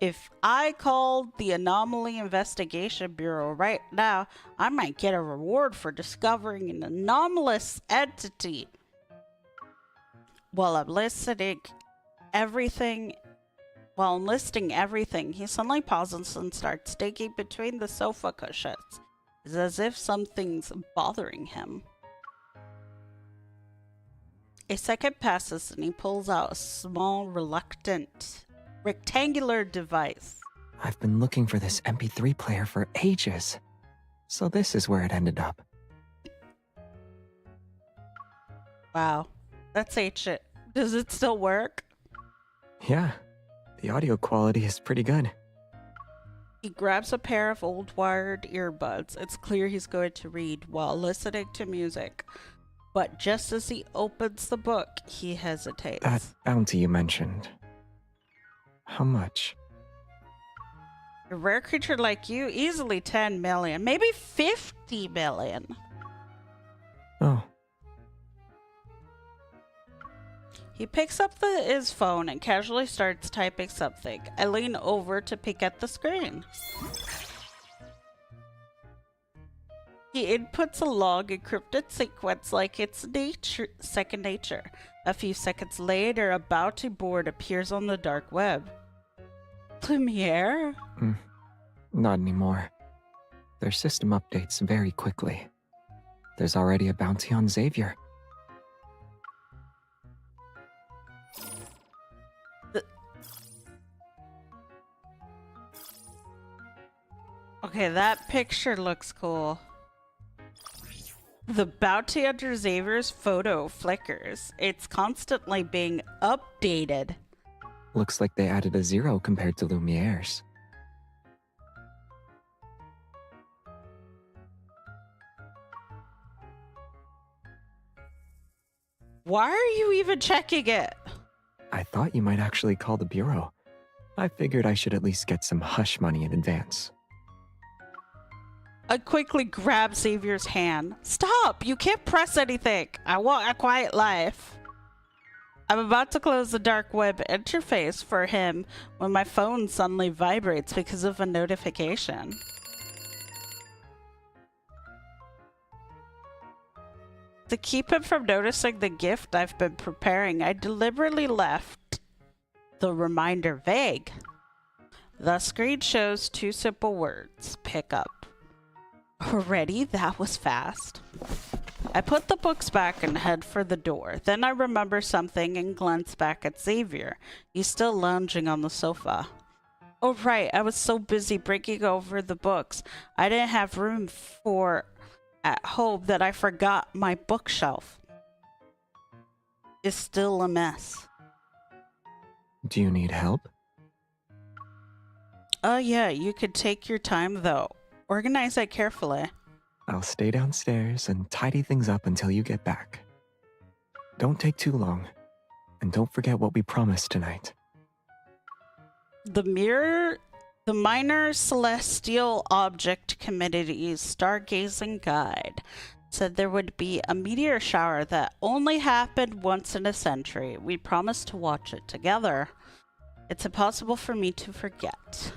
If I called the Anomaly Investigation Bureau right now, I might get a reward for discovering an anomalous entity. While I'm listing everything, he suddenly pauses and starts digging between the sofa cushions. It's as if something's bothering him. A second passes and he pulls out a small, rectangular device. I've been looking for this MP3 player for ages, so this is where it ended up. Wow, that's ancient. Does it still work? Yeah, the audio quality is pretty good. He grabs a pair of old wired earbuds. It's clear he's going to read while listening to music. But just as he opens the book, he hesitates. That bounty you mentioned. How much? A rare creature like you, easily 10 million, maybe 50 million. Oh, He picks up his phone and casually starts typing something. I lean over to peek at the screen. He inputs a long encrypted sequence like it's second nature. A few seconds later, a bounty board appears on the dark web. Lumiere? not anymore. Their system updates very quickly. There's already a bounty on Xavier. Okay, that picture looks cool. The bounty under Xavier's photo flickers. It's constantly being updated. Looks like they added a 0 compared to Lumiere's. Why are you even checking it? I thought you might actually call the bureau. I figured I should at least get some hush money in advance. I quickly grab Xavier's hand. Stop! You can't press anything. I want a quiet life. I'm about to close the dark web interface for him when my phone suddenly vibrates because of a notification. To keep him from noticing the gift I've been preparing, I deliberately left the reminder vague. The screen shows 2 simple words: pick up. Already? That was fast. I put the books back and head for the door. Then I remember something and glance back at Xavier. He's still lounging on the sofa. Oh right, I was so busy breaking over the books. I didn't have room at home that I forgot my bookshelf. It's still a mess. Do you need help? Yeah, you could take your time though. Organize it carefully. I'll stay downstairs and tidy things up until you get back. Don't take too long, and don't forget what we promised tonight. The Minor Celestial Object Committee's Stargazing Guide said there would be a meteor shower that only happened once in a century. We promised to watch it together. It's impossible for me to forget.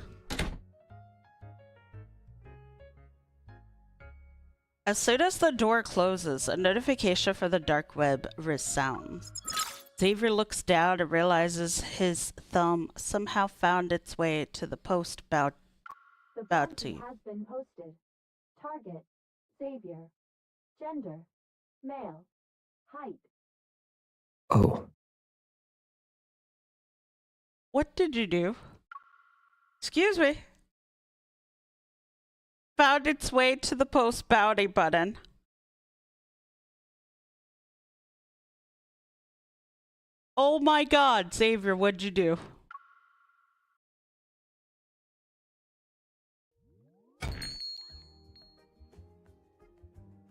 As soon as the door closes, a notification for the dark web resounds. Xavier looks down and realizes his thumb somehow found its way to the post bounty. The bounty has been posted. Target: Xavier. Gender: male. Height: Oh, What did you do? Excuse me. Found its way to the post bounty button. Oh my god, Xavier, what'd you do?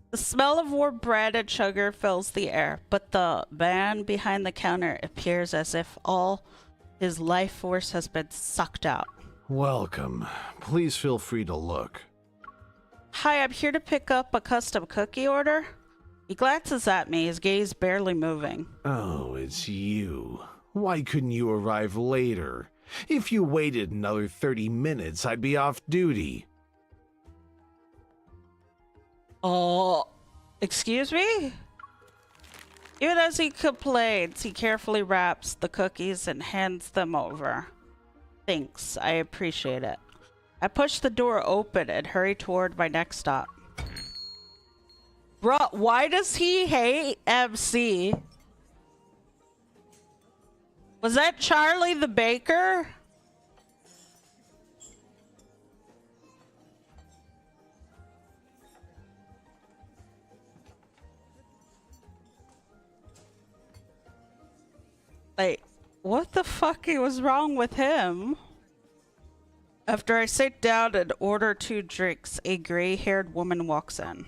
The smell of warm bread and sugar fills the air, but the man behind the counter appears as if all his life force has been sucked out. Welcome. Please feel free to look. Hi, I'm here to pick up a custom cookie order. He glances at me, his gaze barely moving. Oh, it's you. Why couldn't you arrive later? If you waited another 30 minutes, I'd be off duty. Oh, excuse me? Even as he complains, he carefully wraps the cookies and hands them over. Thanks, I appreciate it. I push the door open and hurry toward my next stop. Bruh, why does he hate MC? Was that Charlie the baker? Like, what the fuck was wrong with him? After I sit down and order 2 drinks, a gray-haired woman walks in.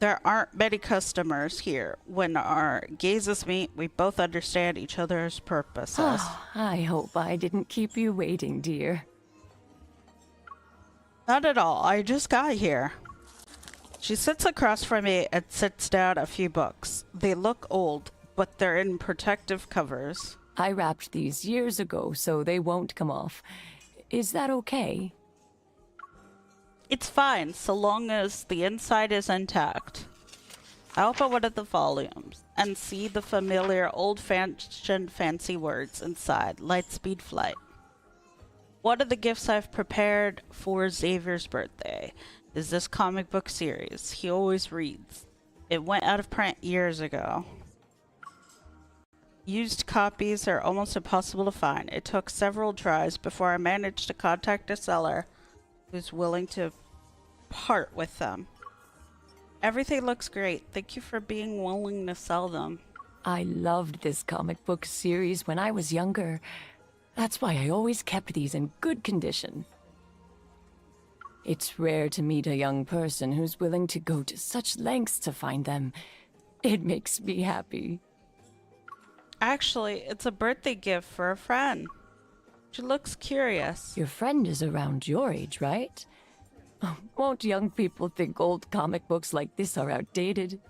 There aren't many customers here. When our gazes meet, we both understand each other's purposes. Oh, I hope I didn't keep you waiting, dear. Not at all. I just got here. She sits across from me and sits down a few books. They look old, but they're in protective covers. I wrapped these years ago, so they won't come off. Is that okay? It's fine, so long as the inside is intact. I open one of the volumes and see the familiar old-fashioned fancy words inside, Lightspeed Flight. One of the gifts I've prepared for Xavier's birthday is this comic book series he always reads. It went out of print years ago. Used copies are almost impossible to find. It took several tries before I managed to contact a seller who's willing to part with them. Everything looks great. Thank you for being willing to sell them. I loved this comic book series when I was younger. That's why I always kept these in good condition. It's rare to meet a young person who's willing to go to such lengths to find them. It makes me happy. Actually, it's a birthday gift for a friend. She looks curious. Your friend is around your age, right? Oh, won't young people think old comic books like this are outdated?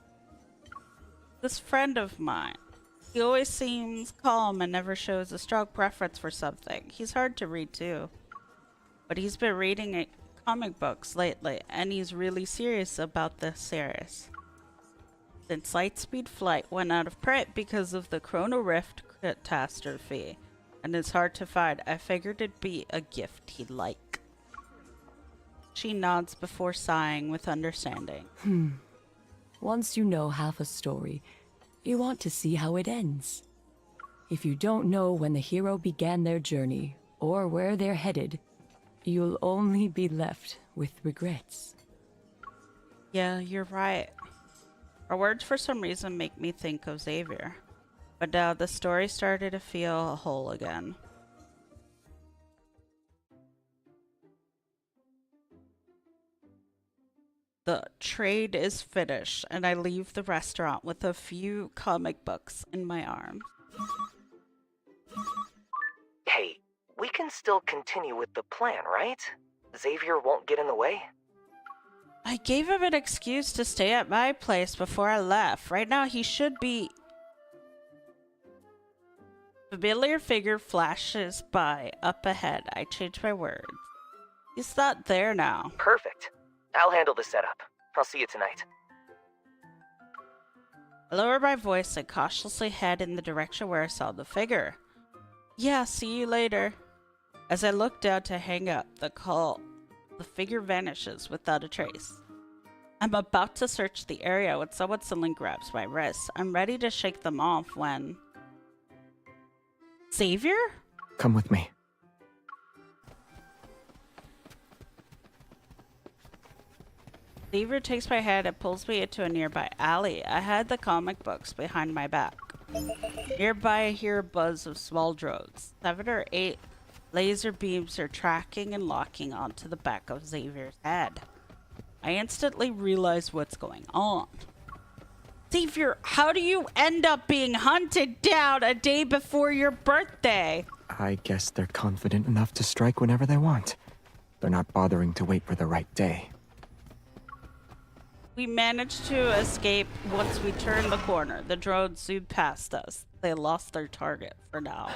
This friend of mine. He always seems calm and never shows a strong preference for something. He's hard to read too. But he's been reading comic books lately, and he's really serious about this series. Since Lightspeed Flight went out of print because of the Chrono Rift catastrophe, and it's hard to find, I figured it'd be a gift he'd like. She nods before sighing with understanding. Once you know half a story, you want to see how it ends. If you don't know when the hero began their journey, or where they're headed, you'll only be left with regrets. Yeah, you're right. Her words for some reason make me think of Xavier. But now the story started to feel whole again. The trade is finished, and I leave the restaurant with a few comic books in my arms. Hey, we can still continue with the plan, right? Xavier won't get in the way? I gave him an excuse to stay at my place before I left. Right now he should be... Familiar figure flashes by up ahead. I change my words. He's not there now. Perfect. I'll handle the setup. I'll see you tonight. I lower my voice and cautiously head in the direction where I saw the figure. Yeah, see you later. As I look down to hang up the figure vanishes without a trace. I'm about to search the area when someone suddenly grabs my wrist. I'm ready to shake them off when... Xavier? Come with me. Xavier takes my hand and pulls me into a nearby alley. I had the comic books behind my back. Nearby, I hear a buzz of small drones. 7 or 8 laser beams are tracking and locking onto the back of Xavier's head. I instantly realize what's going on. Xavier, how do you end up being hunted down a day before your birthday? I guess they're confident enough to strike whenever they want. They're not bothering to wait for the right day. We managed to escape once we turned the corner. The drones zoomed past us. They lost their target for now.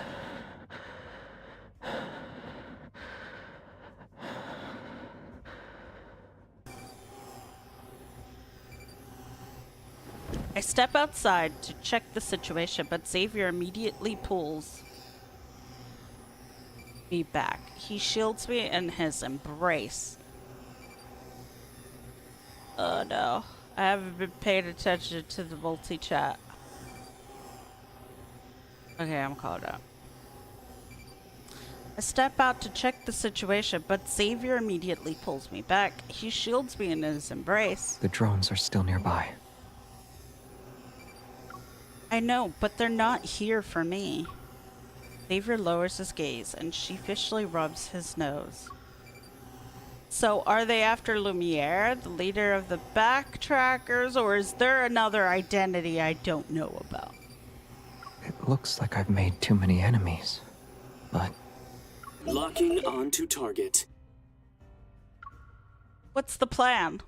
I step outside to check the situation, but Xavier immediately pulls me back. He shields me in his embrace. Oh no, I haven't been paying attention to the multi-chat. Okay, I'm caught up. I step out to check the situation, but Xavier immediately pulls me back. He shields me in his embrace. The drones are still nearby. I know, but they're not here for me. Xavier lowers his gaze and sheepishly rubs his nose. So are they after Lumiere, the leader of the backtrackers, or is there another identity I don't know about? It looks like I've made too many enemies, but Locking onto target. What's the plan?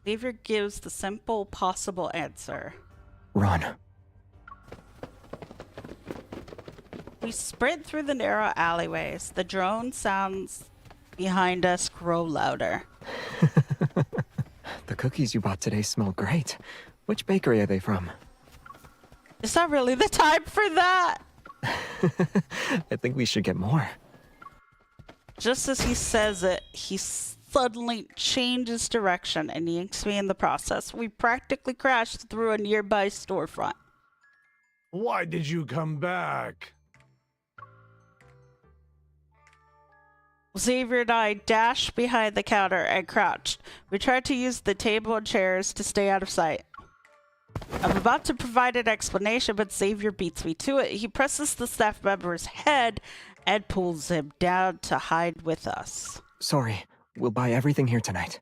Xavier gives the simple possible answer. run. We sprint through the narrow alleyways. The drone sounds behind us grow louder. The cookies you bought today smell great. Which bakery are they from? Is that really the time for that? I think we should get more. Just as he says it, he suddenly changes direction and yanks me in the process. We practically crashed through a nearby storefront. Why did you come back? Xavier and I dashed behind the counter and crouched. We tried to use the table and chairs to stay out of sight. I'm about to provide an explanation, but Xavier beats me to it. He presses the staff member's head and pulls him down to hide with us. Sorry, we'll buy everything here tonight.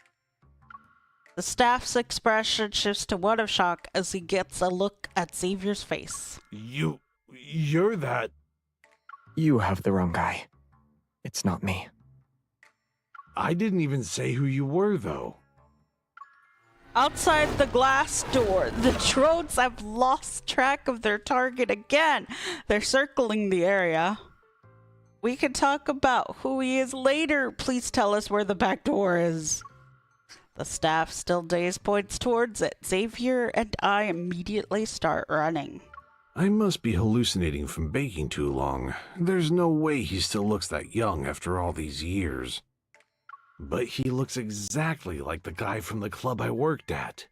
The staff's expression shifts to one of shock as he gets a look at Xavier's face. You're that... You have the wrong guy. It's not me. I didn't even say who you were, though. Outside the glass door, the drones have lost track of their target again. They're circling the area. We can talk about who he is later. Please tell us where the back door is. The staff, still dazed, points towards it. Xavier and I immediately start running. I must be hallucinating from baking too long. There's no way he still looks that young after all these years. But he looks exactly like the guy from the club I worked at.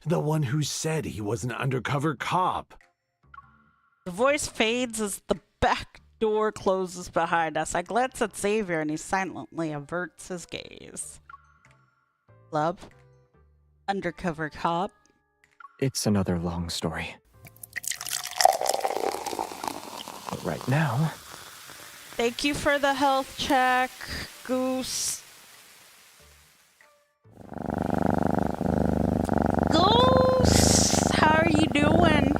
The one who said he was an undercover cop. The voice fades as the back door closes behind us. I glance at Xavier and he silently averts his gaze. Club? Undercover cop? It's another long story. But right now... Thank you for the health check, Goose. Goose! How are you doing?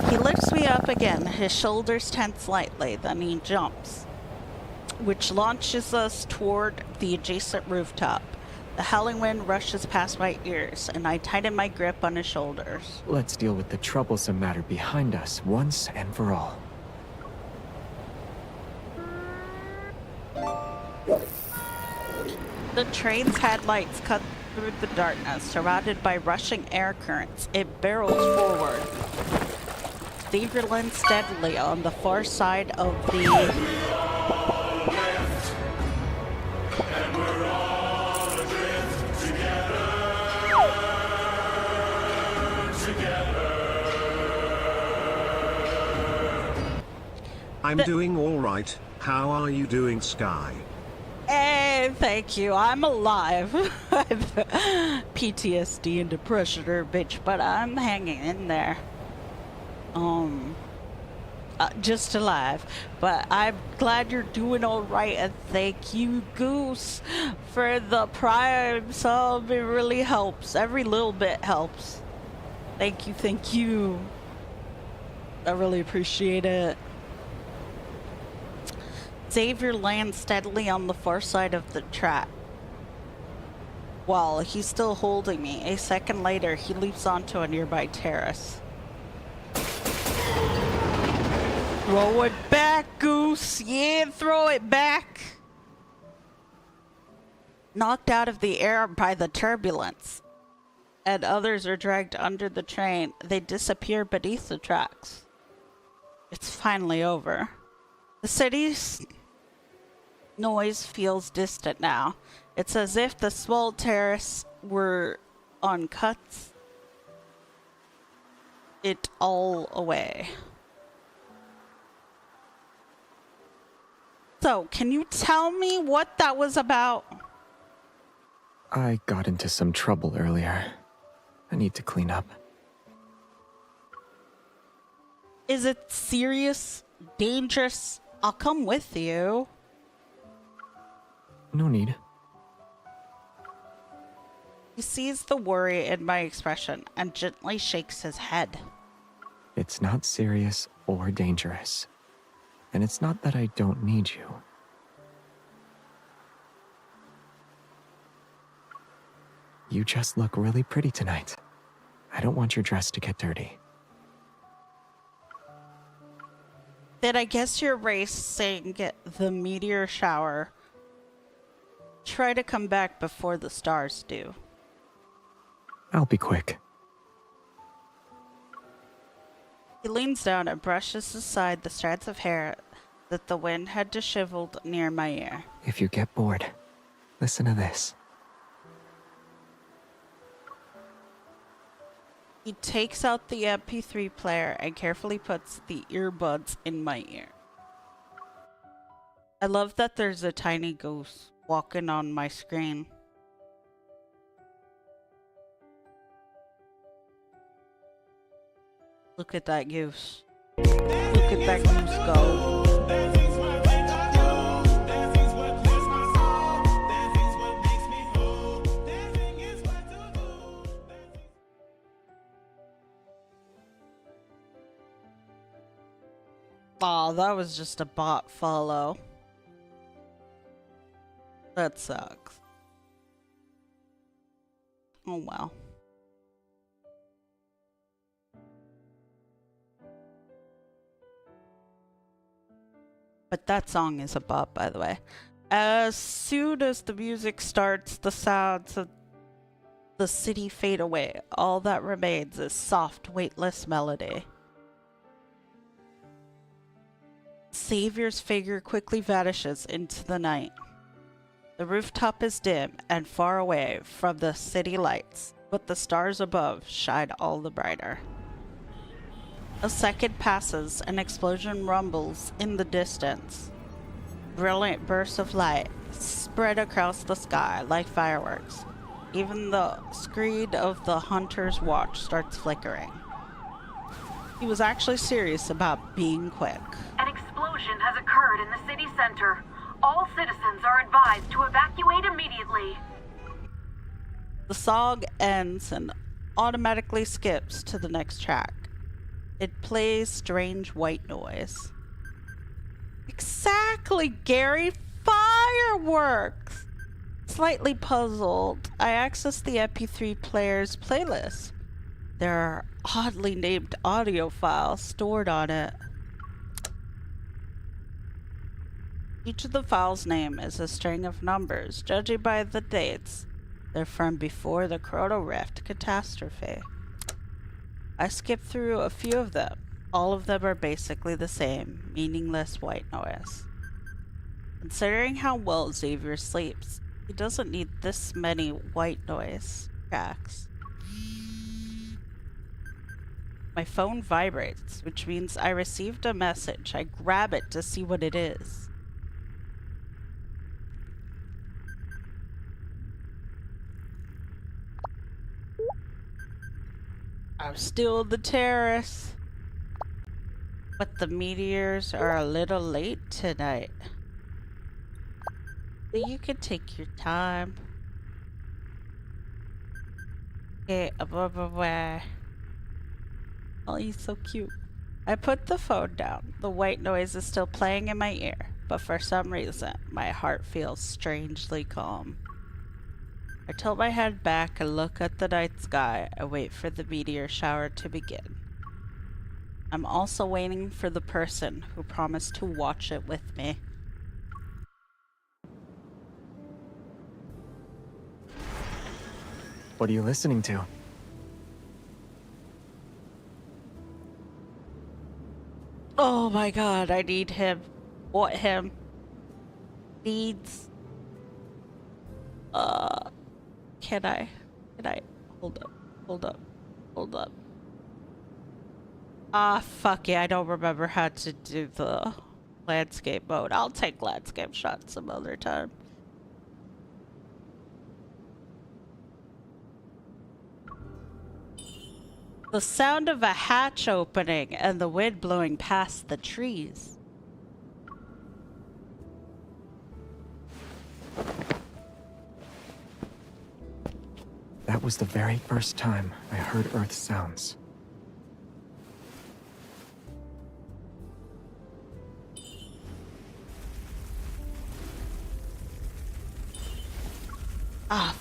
He lifts me up again, his shoulders tense slightly, then he jumps, which launches us toward the adjacent rooftop. The howling wind rushes past my ears, and I tighten my grip on his shoulders. Let's deal with the troublesome matter behind us once and for all. The train's headlights cut through the darkness, surrounded by rushing air currents. It barrels forward. Xavier lands steadily on the far side of the... I'm doing all right. How are you doing, Sky? Hey, thank you. I'm alive. I've PTSD and depression are a bitch, but I'm hanging in there. Just alive. But I'm glad you're doing all right, and thank you, Goose, for the prime sub. It really helps. Every little bit helps. Thank you, thank you. I really appreciate it. Xavier lands steadily on the far side of the track. While he's still holding me, a second later, he leaps onto a nearby terrace. Throw it back, Goose! Yeah, throw it back! Knocked out of the air by the turbulence, and others are dragged under the train, they disappear beneath the tracks. It's finally over. The city's noise feels distant now. It's as if the small terrace were uncut it all away. So, can you tell me what that was about? I got into some trouble earlier. I need to clean up. Is it serious? Dangerous? I'll come with you. No need. He sees the worry in my expression and gently shakes his head. It's not serious or dangerous. And it's not that I don't need you. You just look really pretty tonight. I don't want your dress to get dirty. Then I guess you're racing the meteor shower. Try to come back before the stars do. I'll be quick. He leans down and brushes aside the strands of hair that the wind had disheveled near my ear. If you get bored, listen to this. He takes out the MP3 player and carefully puts the earbuds in my ear. I love that there's a tiny goose walking on my screen. Look at that goose. Look at that goose go. Aw, that was just a bot follow. That sucks. Oh well. But that song is a bop, by the way. As soon as the music starts, the sounds of the city fade away. All that remains is soft, weightless melody. Savior's figure quickly vanishes into the night. The rooftop is dim and far away from the city lights, but the stars above shine all the brighter. A second passes, an explosion rumbles in the distance. Brilliant bursts of light spread across the sky like fireworks. Even the screen of the hunter's watch starts flickering. He was actually serious about being quick. An explosion has occurred in the city center. All citizens are advised to evacuate immediately. The song ends and automatically skips to the next track. It plays strange white noise. Exactly, Gary! Fireworks! Slightly puzzled, I access the MP3 player's playlist. There are oddly named audio files stored on it. Each of the files' name is a string of numbers, judging by the dates. They're from before the Chrono Rift catastrophe. I skipped through a few of them. All of them are basically the same, meaningless white noise. Considering how well Xavier sleeps, he doesn't need this many white noise tracks. My phone vibrates, which means I received a message. I grab it to see what it is. I'm still the terrace, but the meteors are a little late tonight. So you can take your time. Okay, blah. Oh, he's so cute. I put the phone down. The white noise is still playing in my ear, but for some reason, my heart feels strangely calm. I tilt my head back and look at the night sky and wait for the meteor shower to begin. I'm also waiting for the person who promised to watch it with me. What are you listening to? Oh my god, I need him. What him? Needs. Can I? Hold up. Ah, fuck yeah, I don't remember how to do the landscape mode. I'll take landscape shots some other time. The sound of a hatch opening and the wind blowing past the trees. That was the very first time I heard Earth sounds. Ah,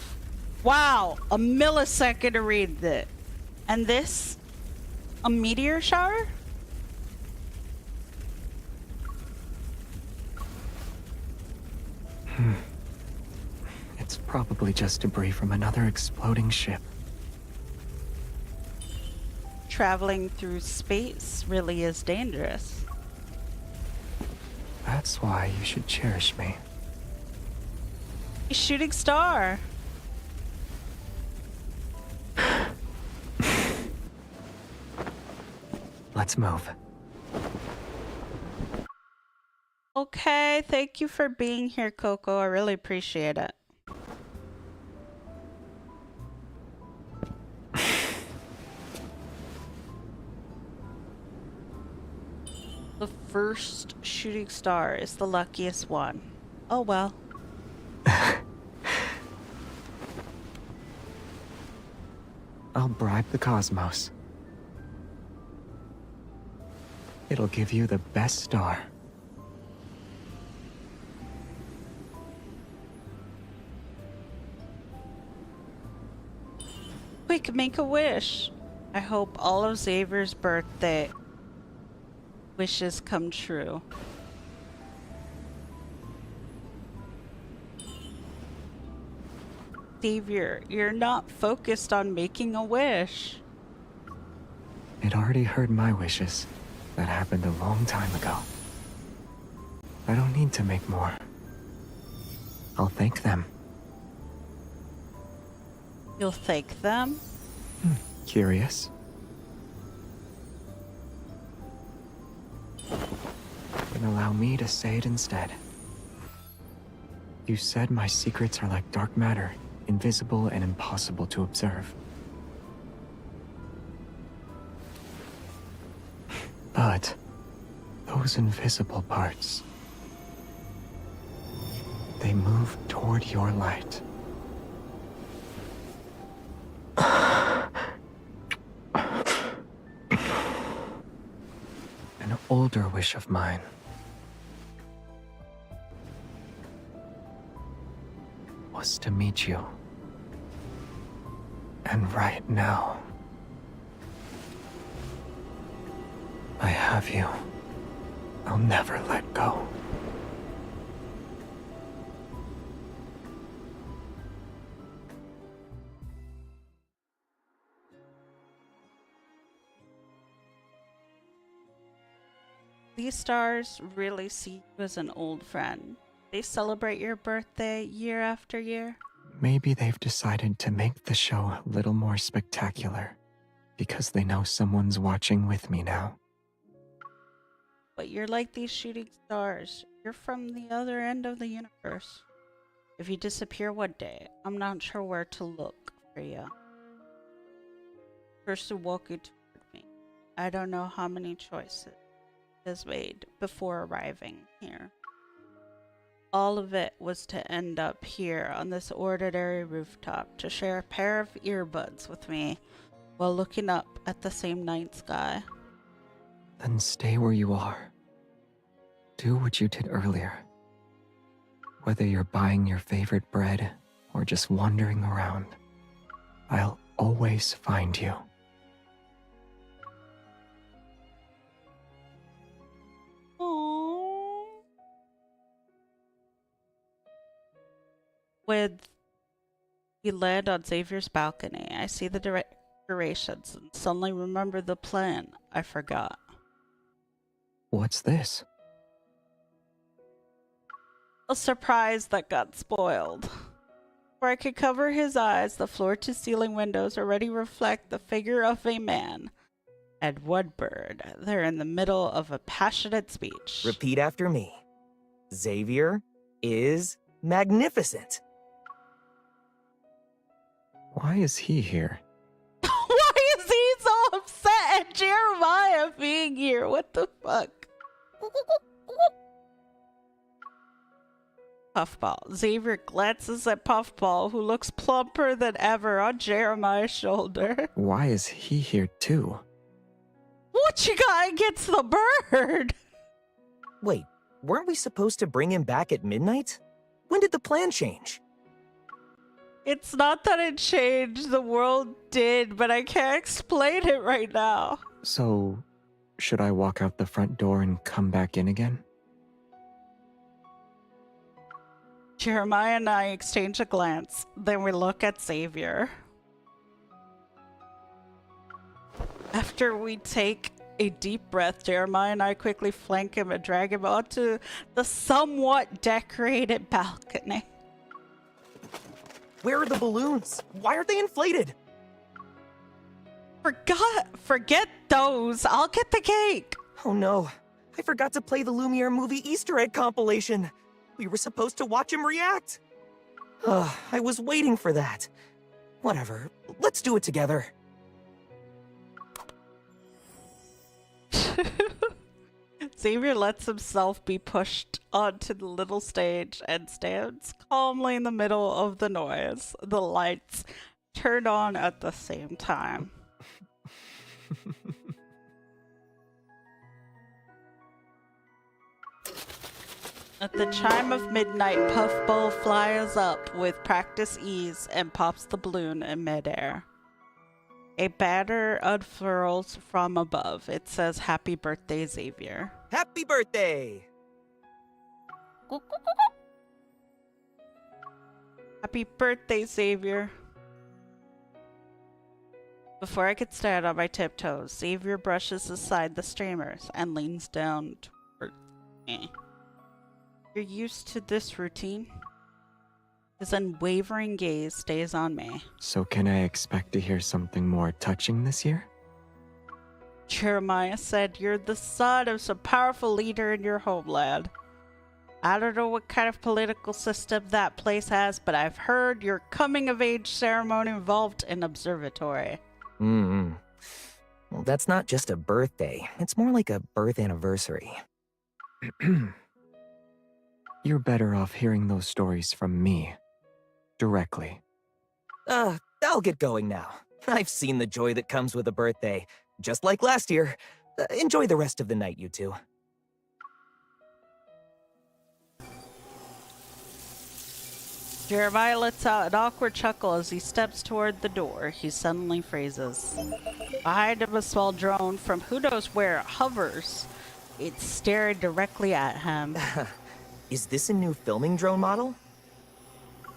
wow, a millisecond to read that. And this? A meteor shower? It's probably just debris from another exploding ship. Traveling through space really is dangerous. That's why you should cherish me. A shooting star. Let's move. Okay, thank you for being here, Coco. I really appreciate it. The first shooting star is the luckiest one. Oh well. I'll bribe the cosmos. It'll give you the best star. Quick, make a wish. I hope all of Xavier's birthday wishes come true. Xavier, you're not focused on making a wish. It already heard my wishes. That happened a long time ago. I don't need to make more. I'll thank them. You'll thank them? Curious? Then allow me to say it instead. You said my secrets are like dark matter, invisible and impossible to observe. But those invisible parts, they move toward your light. An older wish of mine was to meet you. And right now, I have you. I'll never let go. These stars really see you as an old friend. They celebrate your birthday year after year. Maybe they've decided to make the show a little more spectacular because they know someone's watching with me now. But you're like these shooting stars. You're from the other end of the universe. If you disappear one day, I'm not sure where to look for you. First to walk you toward me. I don't know how many choices is made before arriving here. All of it was to end up here on this ordinary rooftop to share a pair of earbuds with me while looking up at the same night sky. Then stay where you are. Do what you did earlier. Whether you're buying your favorite bread or just wandering around, I'll always find you. Aww. When we land on Xavier's balcony, I see the decorations and suddenly remember the plan I forgot. What's this? A surprise that got spoiled. Where I could cover his eyes, the floor-to-ceiling windows already reflect the figure of a man and one bird. They're in the middle of a passionate speech. Repeat after me. Xavier is magnificent. Why is he here? Why is he so Xavier, what the fuck? Puffball. Xavier glances at Puffball, who looks plumper than ever on Jeremiah's shoulder. Why is he here too? What you got against the bird? Wait, weren't we supposed to bring him back at midnight? When did the plan change? It's not that it changed, the world did, but I can't explain it right now. So, should I walk out the front door and come back in again? Jeremiah and I exchange a glance, then we look at Xavier. After we take a deep breath, Jeremiah and I quickly flank him and drag him onto the somewhat decorated balcony. Where are the balloons? Why aren't they inflated? Forget those. I'll get the cake. Oh no, I forgot to play the Lumiere movie Easter egg compilation. We were supposed to watch him react. I was waiting for that. Whatever, let's do it together. Xavier lets himself be pushed onto the little stage and stands calmly in the middle of the noise. The lights turn on at the same time. At the chime of midnight, Puffball flies up with practice ease and pops the balloon in midair. A banner unfurls from above. It says, "Happy birthday, Xavier." Happy birthday! Happy birthday, Xavier. Before I could stand on my tiptoes, Xavier brushes aside the streamers and leans down towards me. You're used to this routine? His unwavering gaze stays on me. So can I expect to hear something more touching this year? Jeremiah said you're the son of some powerful leader in your homeland. I don't know what kind of political system that place has, but I've heard your coming-of-age ceremony involved an observatory. Well, that's not just a birthday. It's more like a birth anniversary. You're better off hearing those stories from me. Directly. I'll get going now. I've seen the joy that comes with a birthday. Just like last year. Enjoy the rest of the night, you two. Jeremiah lets out an awkward chuckle as he steps toward the door. He suddenly freezes. Behind him, a small drone from who knows where hovers. It's staring directly at him. Is this a new filming drone model?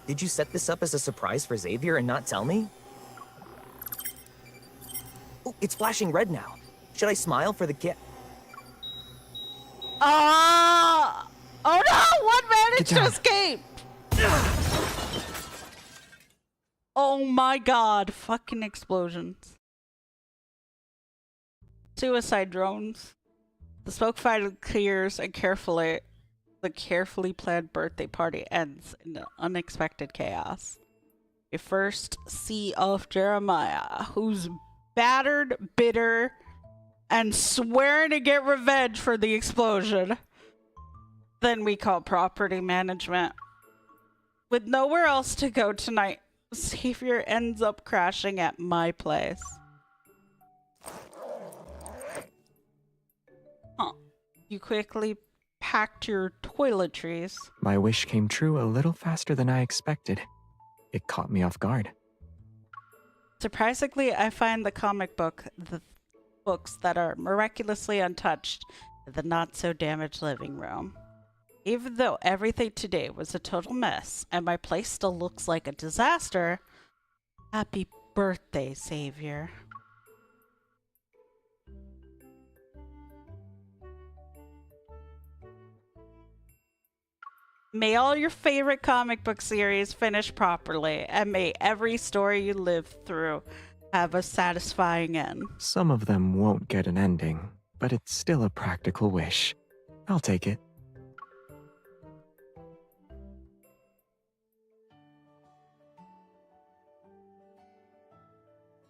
Did you set this up as a surprise for Xavier and not tell me? Oh, it's flashing red now. Should I smile for the kid? Oh no! One managed to escape! Oh my god, fucking explosions. Suicide drones. The smoke finally clears and the carefully planned birthday party ends in an unexpected chaos. We first see of Jeremiah, who's battered, bitter, and swearing to get revenge for the explosion. Then we call property management. With nowhere else to go tonight, Xavier ends up crashing at my place. You quickly packed your toiletries. My wish came true a little faster than I expected. It caught me off guard. Surprisingly, I find the books that are miraculously untouched in the not-so-damaged living room. Even though everything today was a total mess, and my place still looks like a disaster, happy birthday, Xavier. May all your favorite comic book series finish properly, and may every story you live through have a satisfying end. Some of them won't get an ending, but it's still a practical wish. I'll take it.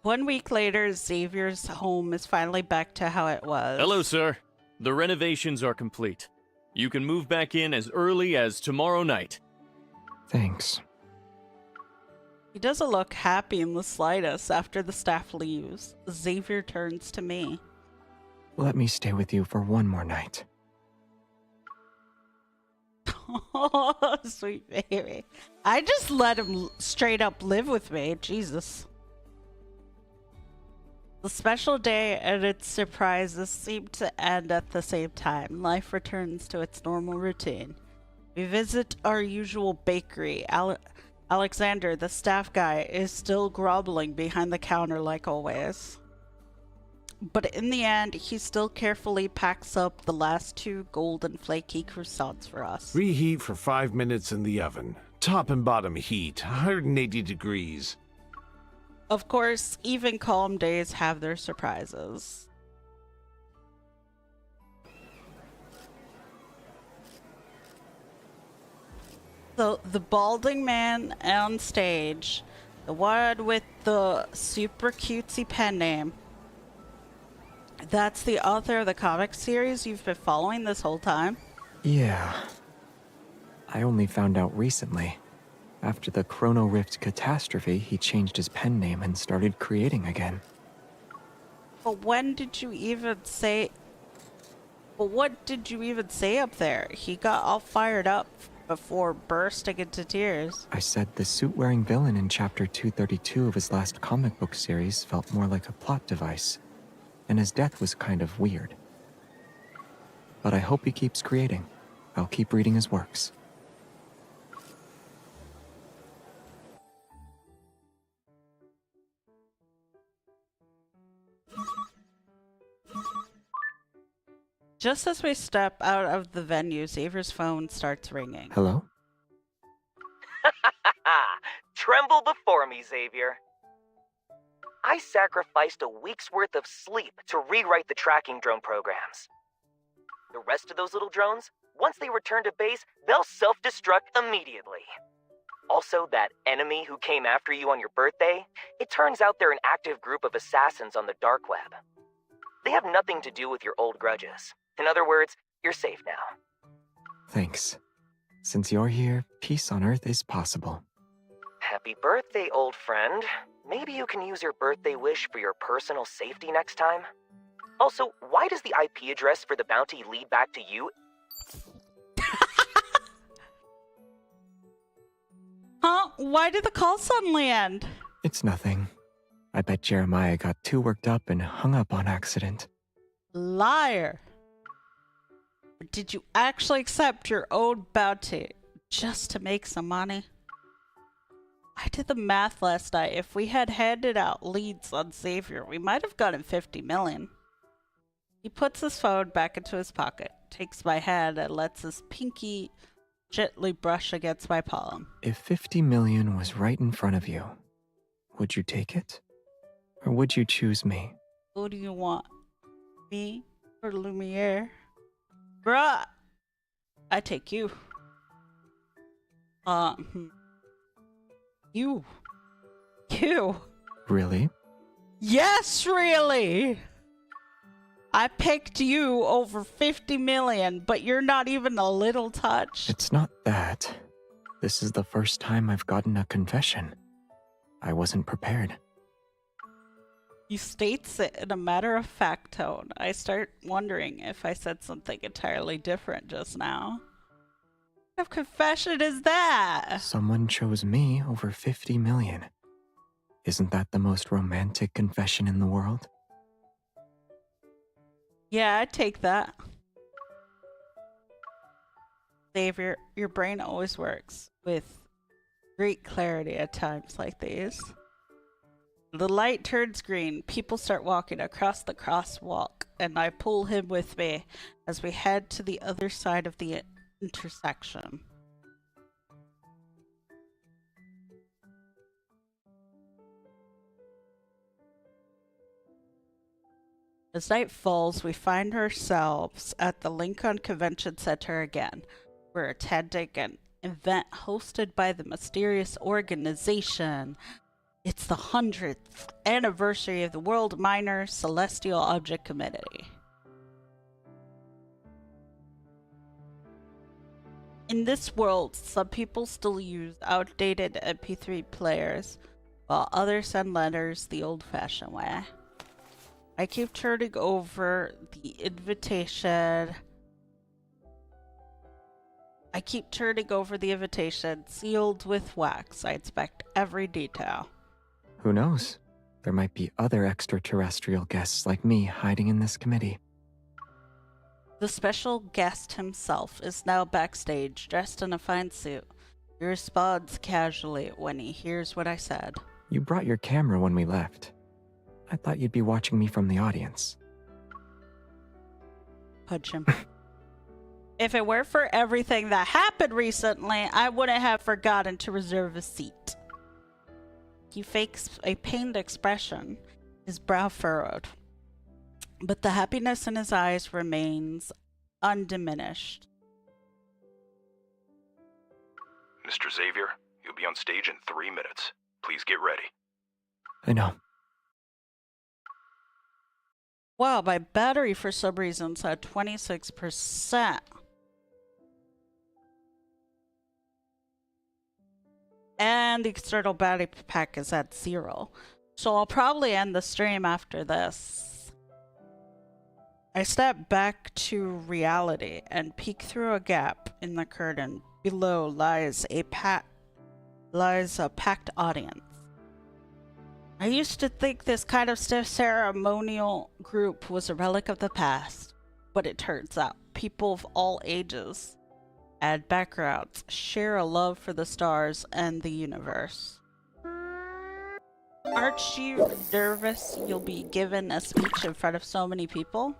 One week later, Xavier's home is finally back to how it was. Hello, sir. The renovations are complete. You can move back in as early as tomorrow night. Thanks. He doesn't look happy in the slightest after the staff leaves. Xavier turns to me. Let me stay with you for one more night. Oh, sweet baby. I just let him straight up live with me. Jesus. The special day and its surprises seem to end at the same time. Life returns to its normal routine. We visit our usual bakery. Alexander, the staff guy, is still groveling behind the counter like always. But in the end, he still carefully packs up the last 2 golden flaky croissants for us. Reheat for 5 minutes in the oven. Top and bottom heat, 180 degrees. Of course, even calm days have their surprises. So, the balding man on stage, the one with the super cutesy pen name, that's the author of the comic series you've been following this whole time? Yeah. I only found out recently. After the Chrono Rift catastrophe, he changed his pen name and started creating again. But when did you even say... But what did you even say up there? He got all fired up before bursting into tears. I said the suit-wearing villain in Chapter 232 of his last comic book series felt more like a plot device, and his death was kind of weird. But I hope he keeps creating. I'll keep reading his works. Just as we step out of the venue, Xavier's phone starts ringing. Hello? Tremble before me, Xavier. I sacrificed a week's worth of sleep to rewrite the tracking drone programs. The rest of those little drones, once they return to base, they'll self-destruct immediately. Also, that enemy who came after you on your birthday, it turns out they're an active group of assassins on the dark web. They have nothing to do with your old grudges. In other words, you're safe now. Thanks. Since you're here, peace on Earth is possible. Happy birthday, old friend. Maybe you can use your birthday wish for your personal safety next time? Also, why does the IP address for the bounty lead back to you? Huh? Why did the call suddenly end? It's nothing. I bet Jeremiah got too worked up and hung up on accident. Liar. Did you actually accept your own bounty just to make some money? I did the math last night. If we had handed out leads on Xavier, we might have gotten 50 million. He puts his phone back into his pocket, takes my hand, and lets his pinky gently brush against my palm. If 50 million was right in front of you, would you take it? Or would you choose me? Who do you want? Me or Lumiere? Bruh! I take you. You. You. Really? Yes, really! I picked you over 50 million, but you're not even a little touched. It's not that. This is the first time I've gotten a confession. I wasn't prepared. He states it in a matter-of-fact tone. I start wondering if I said something entirely different just now. What kind of confession is that? Someone chose me over 50 million. Isn't that the most romantic confession in the world? Yeah, I'd take that. Xavier, your brain always works with great clarity at times like these. The light turns green, people start walking across the crosswalk, and I pull him with me as we head to the other side of the intersection. As night falls, we find ourselves at the Lincoln Convention Center again. We're attending an event hosted by the mysterious organization. It's the 100th anniversary of the World Minor Celestial Object Committee. In this world, some people still use outdated MP3 players, while others send letters the old-fashioned way. I keep turning over the invitation. Sealed with wax. I inspect every detail. Who knows? There might be other extraterrestrial guests like me hiding in this committee. The special guest himself is now backstage, dressed in a fine suit. He responds casually when he hears what I said. You brought your camera when we left. I thought you'd be watching me from the audience. Punch him. If it were for everything that happened recently, I wouldn't have forgotten to reserve a seat. He fakes a pained expression, his brow furrowed. But the happiness in his eyes remains undiminished. Mr. Xavier, you'll be on stage in 3 minutes. Please get ready. I know. Wow, my battery for some reason is at 26%. And the external battery pack is at 0. So I'll probably end the stream after this. I step back to reality and peek through a gap in the curtain. Below lies a packed audience. I used to think this kind of stiff ceremonial group was a relic of the past, but it turns out people of all ages and backgrounds share a love for the stars and the universe. Aren't you nervous you'll be given a speech in front of so many people?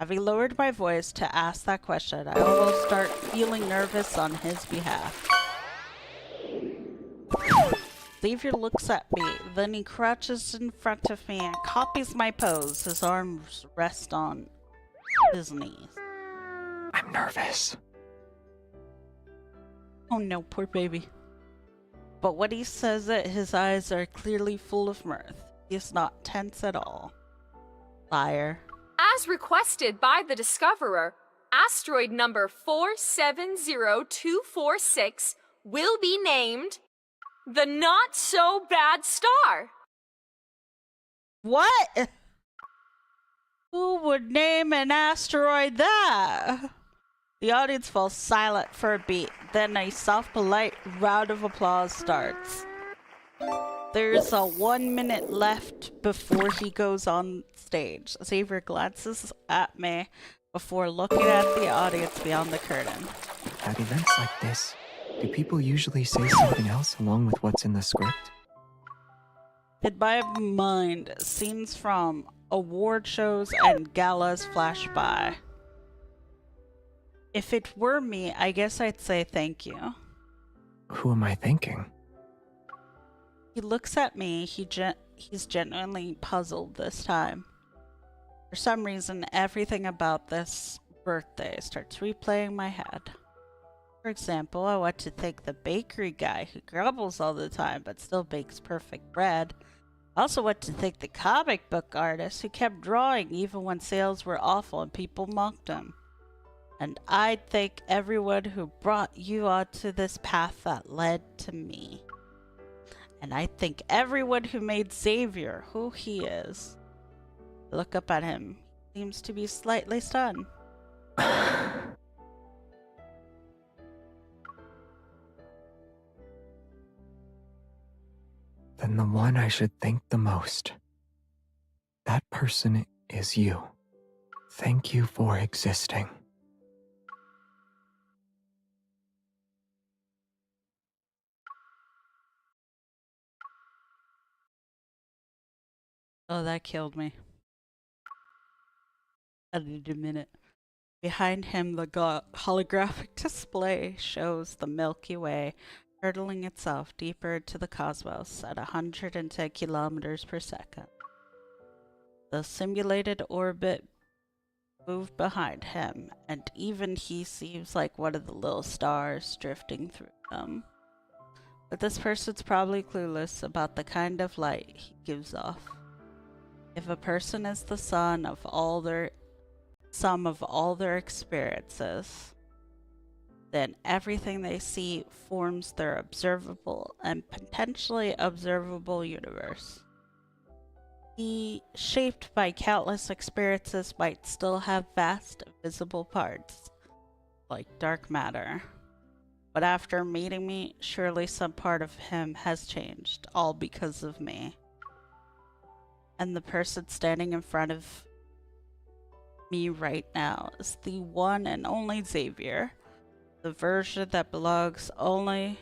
Having lowered my voice to ask that question, I almost start feeling nervous on his behalf. Xavier looks at me, then he crouches in front of me and copies my pose. His arms rest on his knees. I'm nervous. Oh no, poor baby. But when he says it, his eyes are clearly full of mirth. He is not tense at all. Liar. As requested by the Discoverer, asteroid number 470246 will be named the Not So Bad Star. What? Who would name an asteroid that? The audience falls silent for a beat, then a soft, polite round of applause starts. There's a 1 minute left before he goes on stage. Xavier glances at me before looking at the audience beyond the curtain. At events like this, do people usually say something else along with what's in the script? In my mind, scenes from award shows and galas flash by. If it were me, I guess I'd say thank you. Who am I thanking? He looks at me. He's genuinely puzzled this time. For some reason, everything about this birthday starts replaying in my head. For example, I want to thank the bakery guy who grumbles all the time but still bakes perfect bread. I also want to thank the comic book artist who kept drawing even when sales were awful and people mocked him. And I'd thank everyone who brought you onto this path that led to me. And I thank everyone who made Xavier who he is. I look up at him. He seems to be slightly stunned. Then the one I should thank the most. That person is you. Thank you for existing. Oh, that killed me. I need a minute. Behind him, the holographic display shows the Milky Way hurtling itself deeper into the cosmos at 110 kilometers per second. The simulated orbit moved behind him, and even he seems like one of the little stars drifting through them. But this person's probably clueless about the kind of light he gives off. If a person is the sum of all their experiences, then everything they see forms their observable and potentially observable universe. He, shaped by countless experiences, might still have vast invisible parts, like dark matter. But after meeting me, surely some part of him has changed, all because of me. And the person standing in front of me right now is the one and only Xavier, the version that belongs only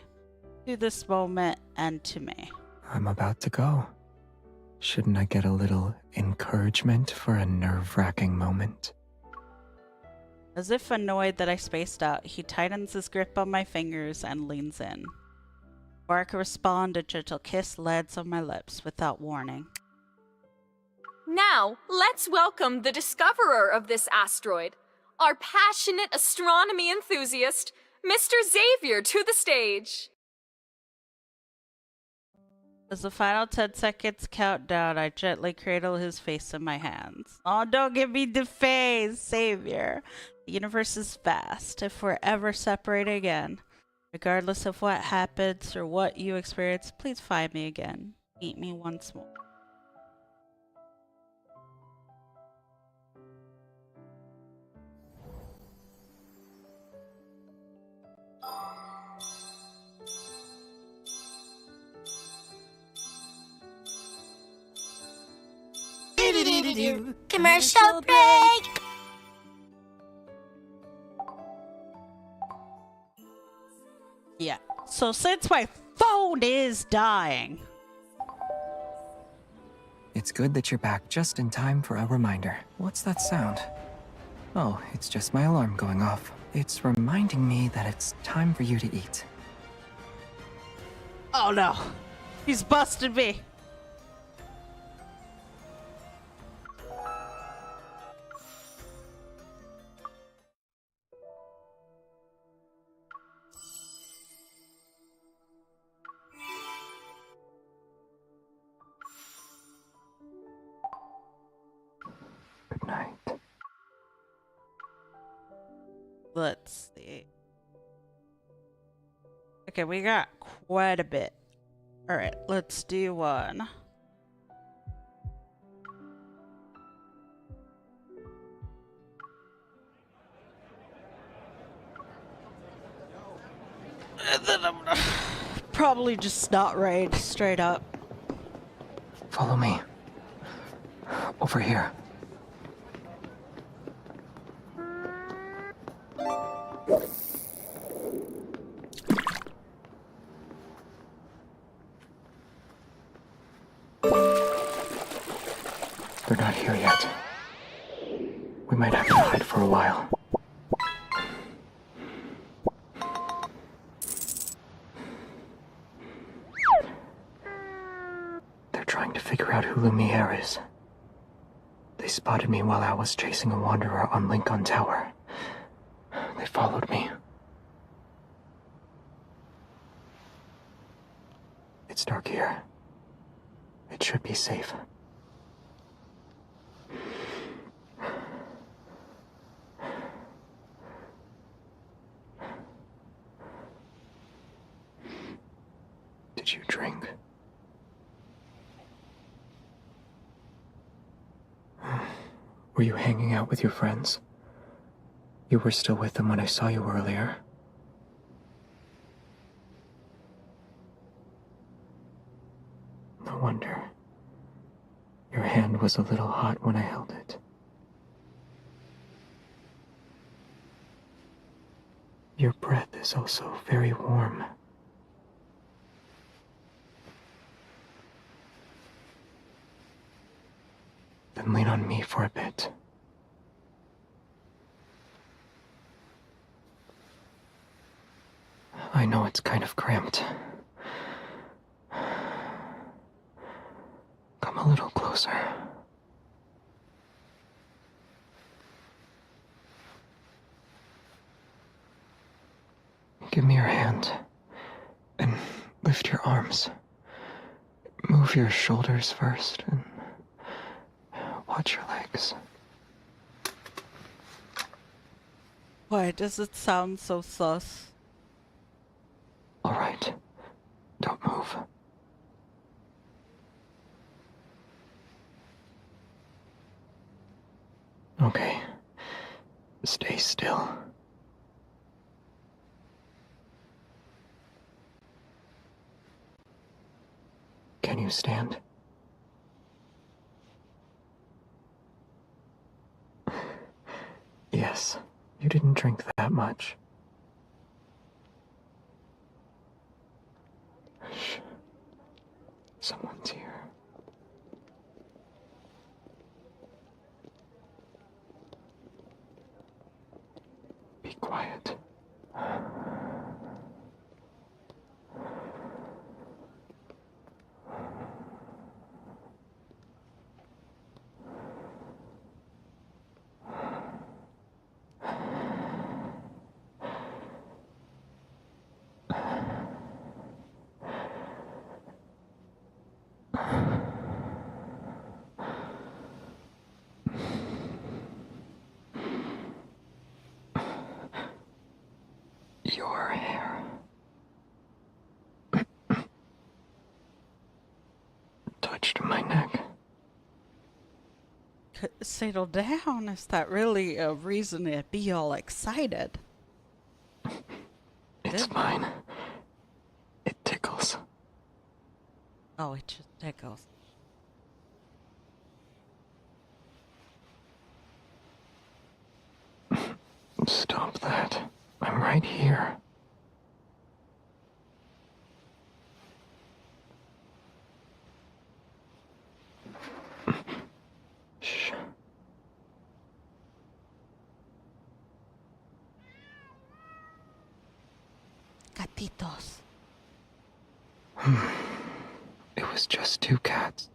to this moment and to me. I'm about to go. Shouldn't I get a little encouragement for a nerve-wracking moment? As if annoyed that I spaced out, he tightens his grip on my fingers and leans in. Before I can respond, a gentle kiss lands on my lips without warning. Now, let's welcome the discoverer of this asteroid, our passionate astronomy enthusiast, Mr. Xavier, to the stage. As the final 10 seconds count down, I gently cradle his face in my hands. Oh, don't give me the face, Savior. The universe is vast. If we're ever separated again, regardless of what happens or what you experience, please find me again. Meet me once more. Commercial break! Yeah, so since my phone is dying... It's good that you're back just in time for a reminder. What's that sound? Oh, it's just my alarm going off. It's reminding me that it's time for you to eat. Oh no, he's busted me. Good night. Let's see. Okay, we got quite a bit. Alright, let's do one. And then I'm gonna probably just not raid straight up. Follow me. Over here. They're not here yet. We might have to hide for a while. They're trying to figure out who Lumiere is. They spotted me while I was chasing a wanderer on Lincoln Tower. They followed me. It's dark here. It should be safe. Did you drink? Were you hanging out with your friends? You were still with them when I saw you earlier. No wonder. Your hand was a little hot when I held it. Your breath is also very warm. Then lean on me for a bit. I know it's kind of cramped. Come a little closer. Give me your hand. And lift your arms. Move your shoulders first, and watch your legs. Why does it sound so sus? All right. Don't move. Okay. Stay still. Can you stand? Yes, you didn't drink that much. Shh. Someone's here. Be quiet. Your hair. Touched my neck. Settle down. Is that really a reason to be all excited? It's fine. It tickles. Oh, it just tickles. Stop that. I'm right here. Shh. Gatitos. It was just 2 cats.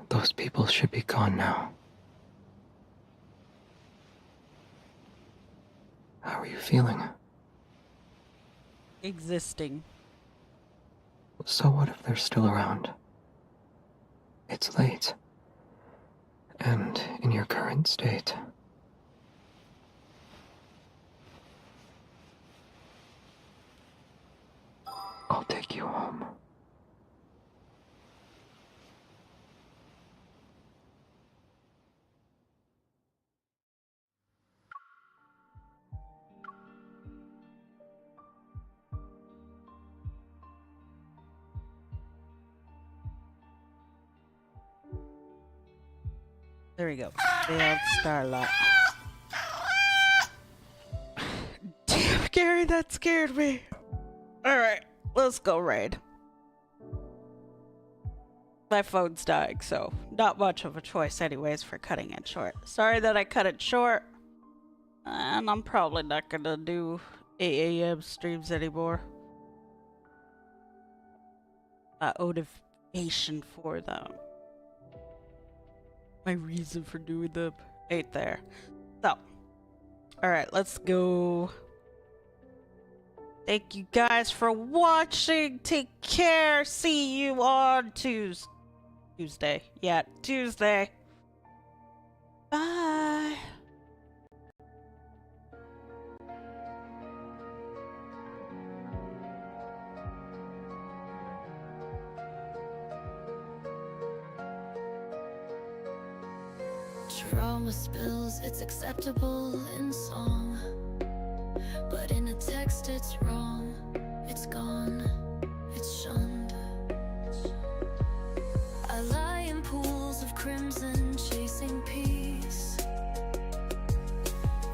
Those people should be gone now. How are you feeling? Existing. So what if they're still around? It's late. And in your current state. I'll take you home. There we go. Failed Starlight. Damn, Gary, that scared me. Alright, let's go raid. My phone's dying, so not much of a choice anyways for cutting it short. Sorry that I cut it short. And I'm probably not gonna do 8 AM streams anymore. Motivation for them. My reason for doing them ain't there. So, alright, let's go. Thank you guys for watching. Take care. See you on Tuesday. Yeah, Tuesday. Bye. Trauma spills, it's acceptable in song, but in a text it's wrong. It's gone, it's shunned. I lie in pools of crimson, chasing peace.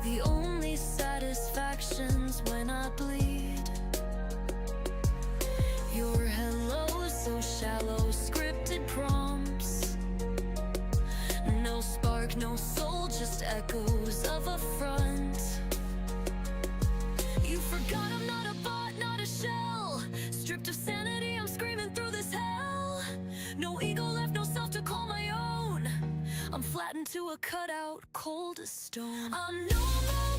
The only satisfaction's when I bleed. Your hello's so shallow, scripted prompts. No spark, no soul, just echoes of a front. You forgot I'm not a bot, not a shell. Stripped of sanity, I'm screaming through this hell. No ego left, no self to call my own. I'm flattened to a cutout, cold as stone. I'm no more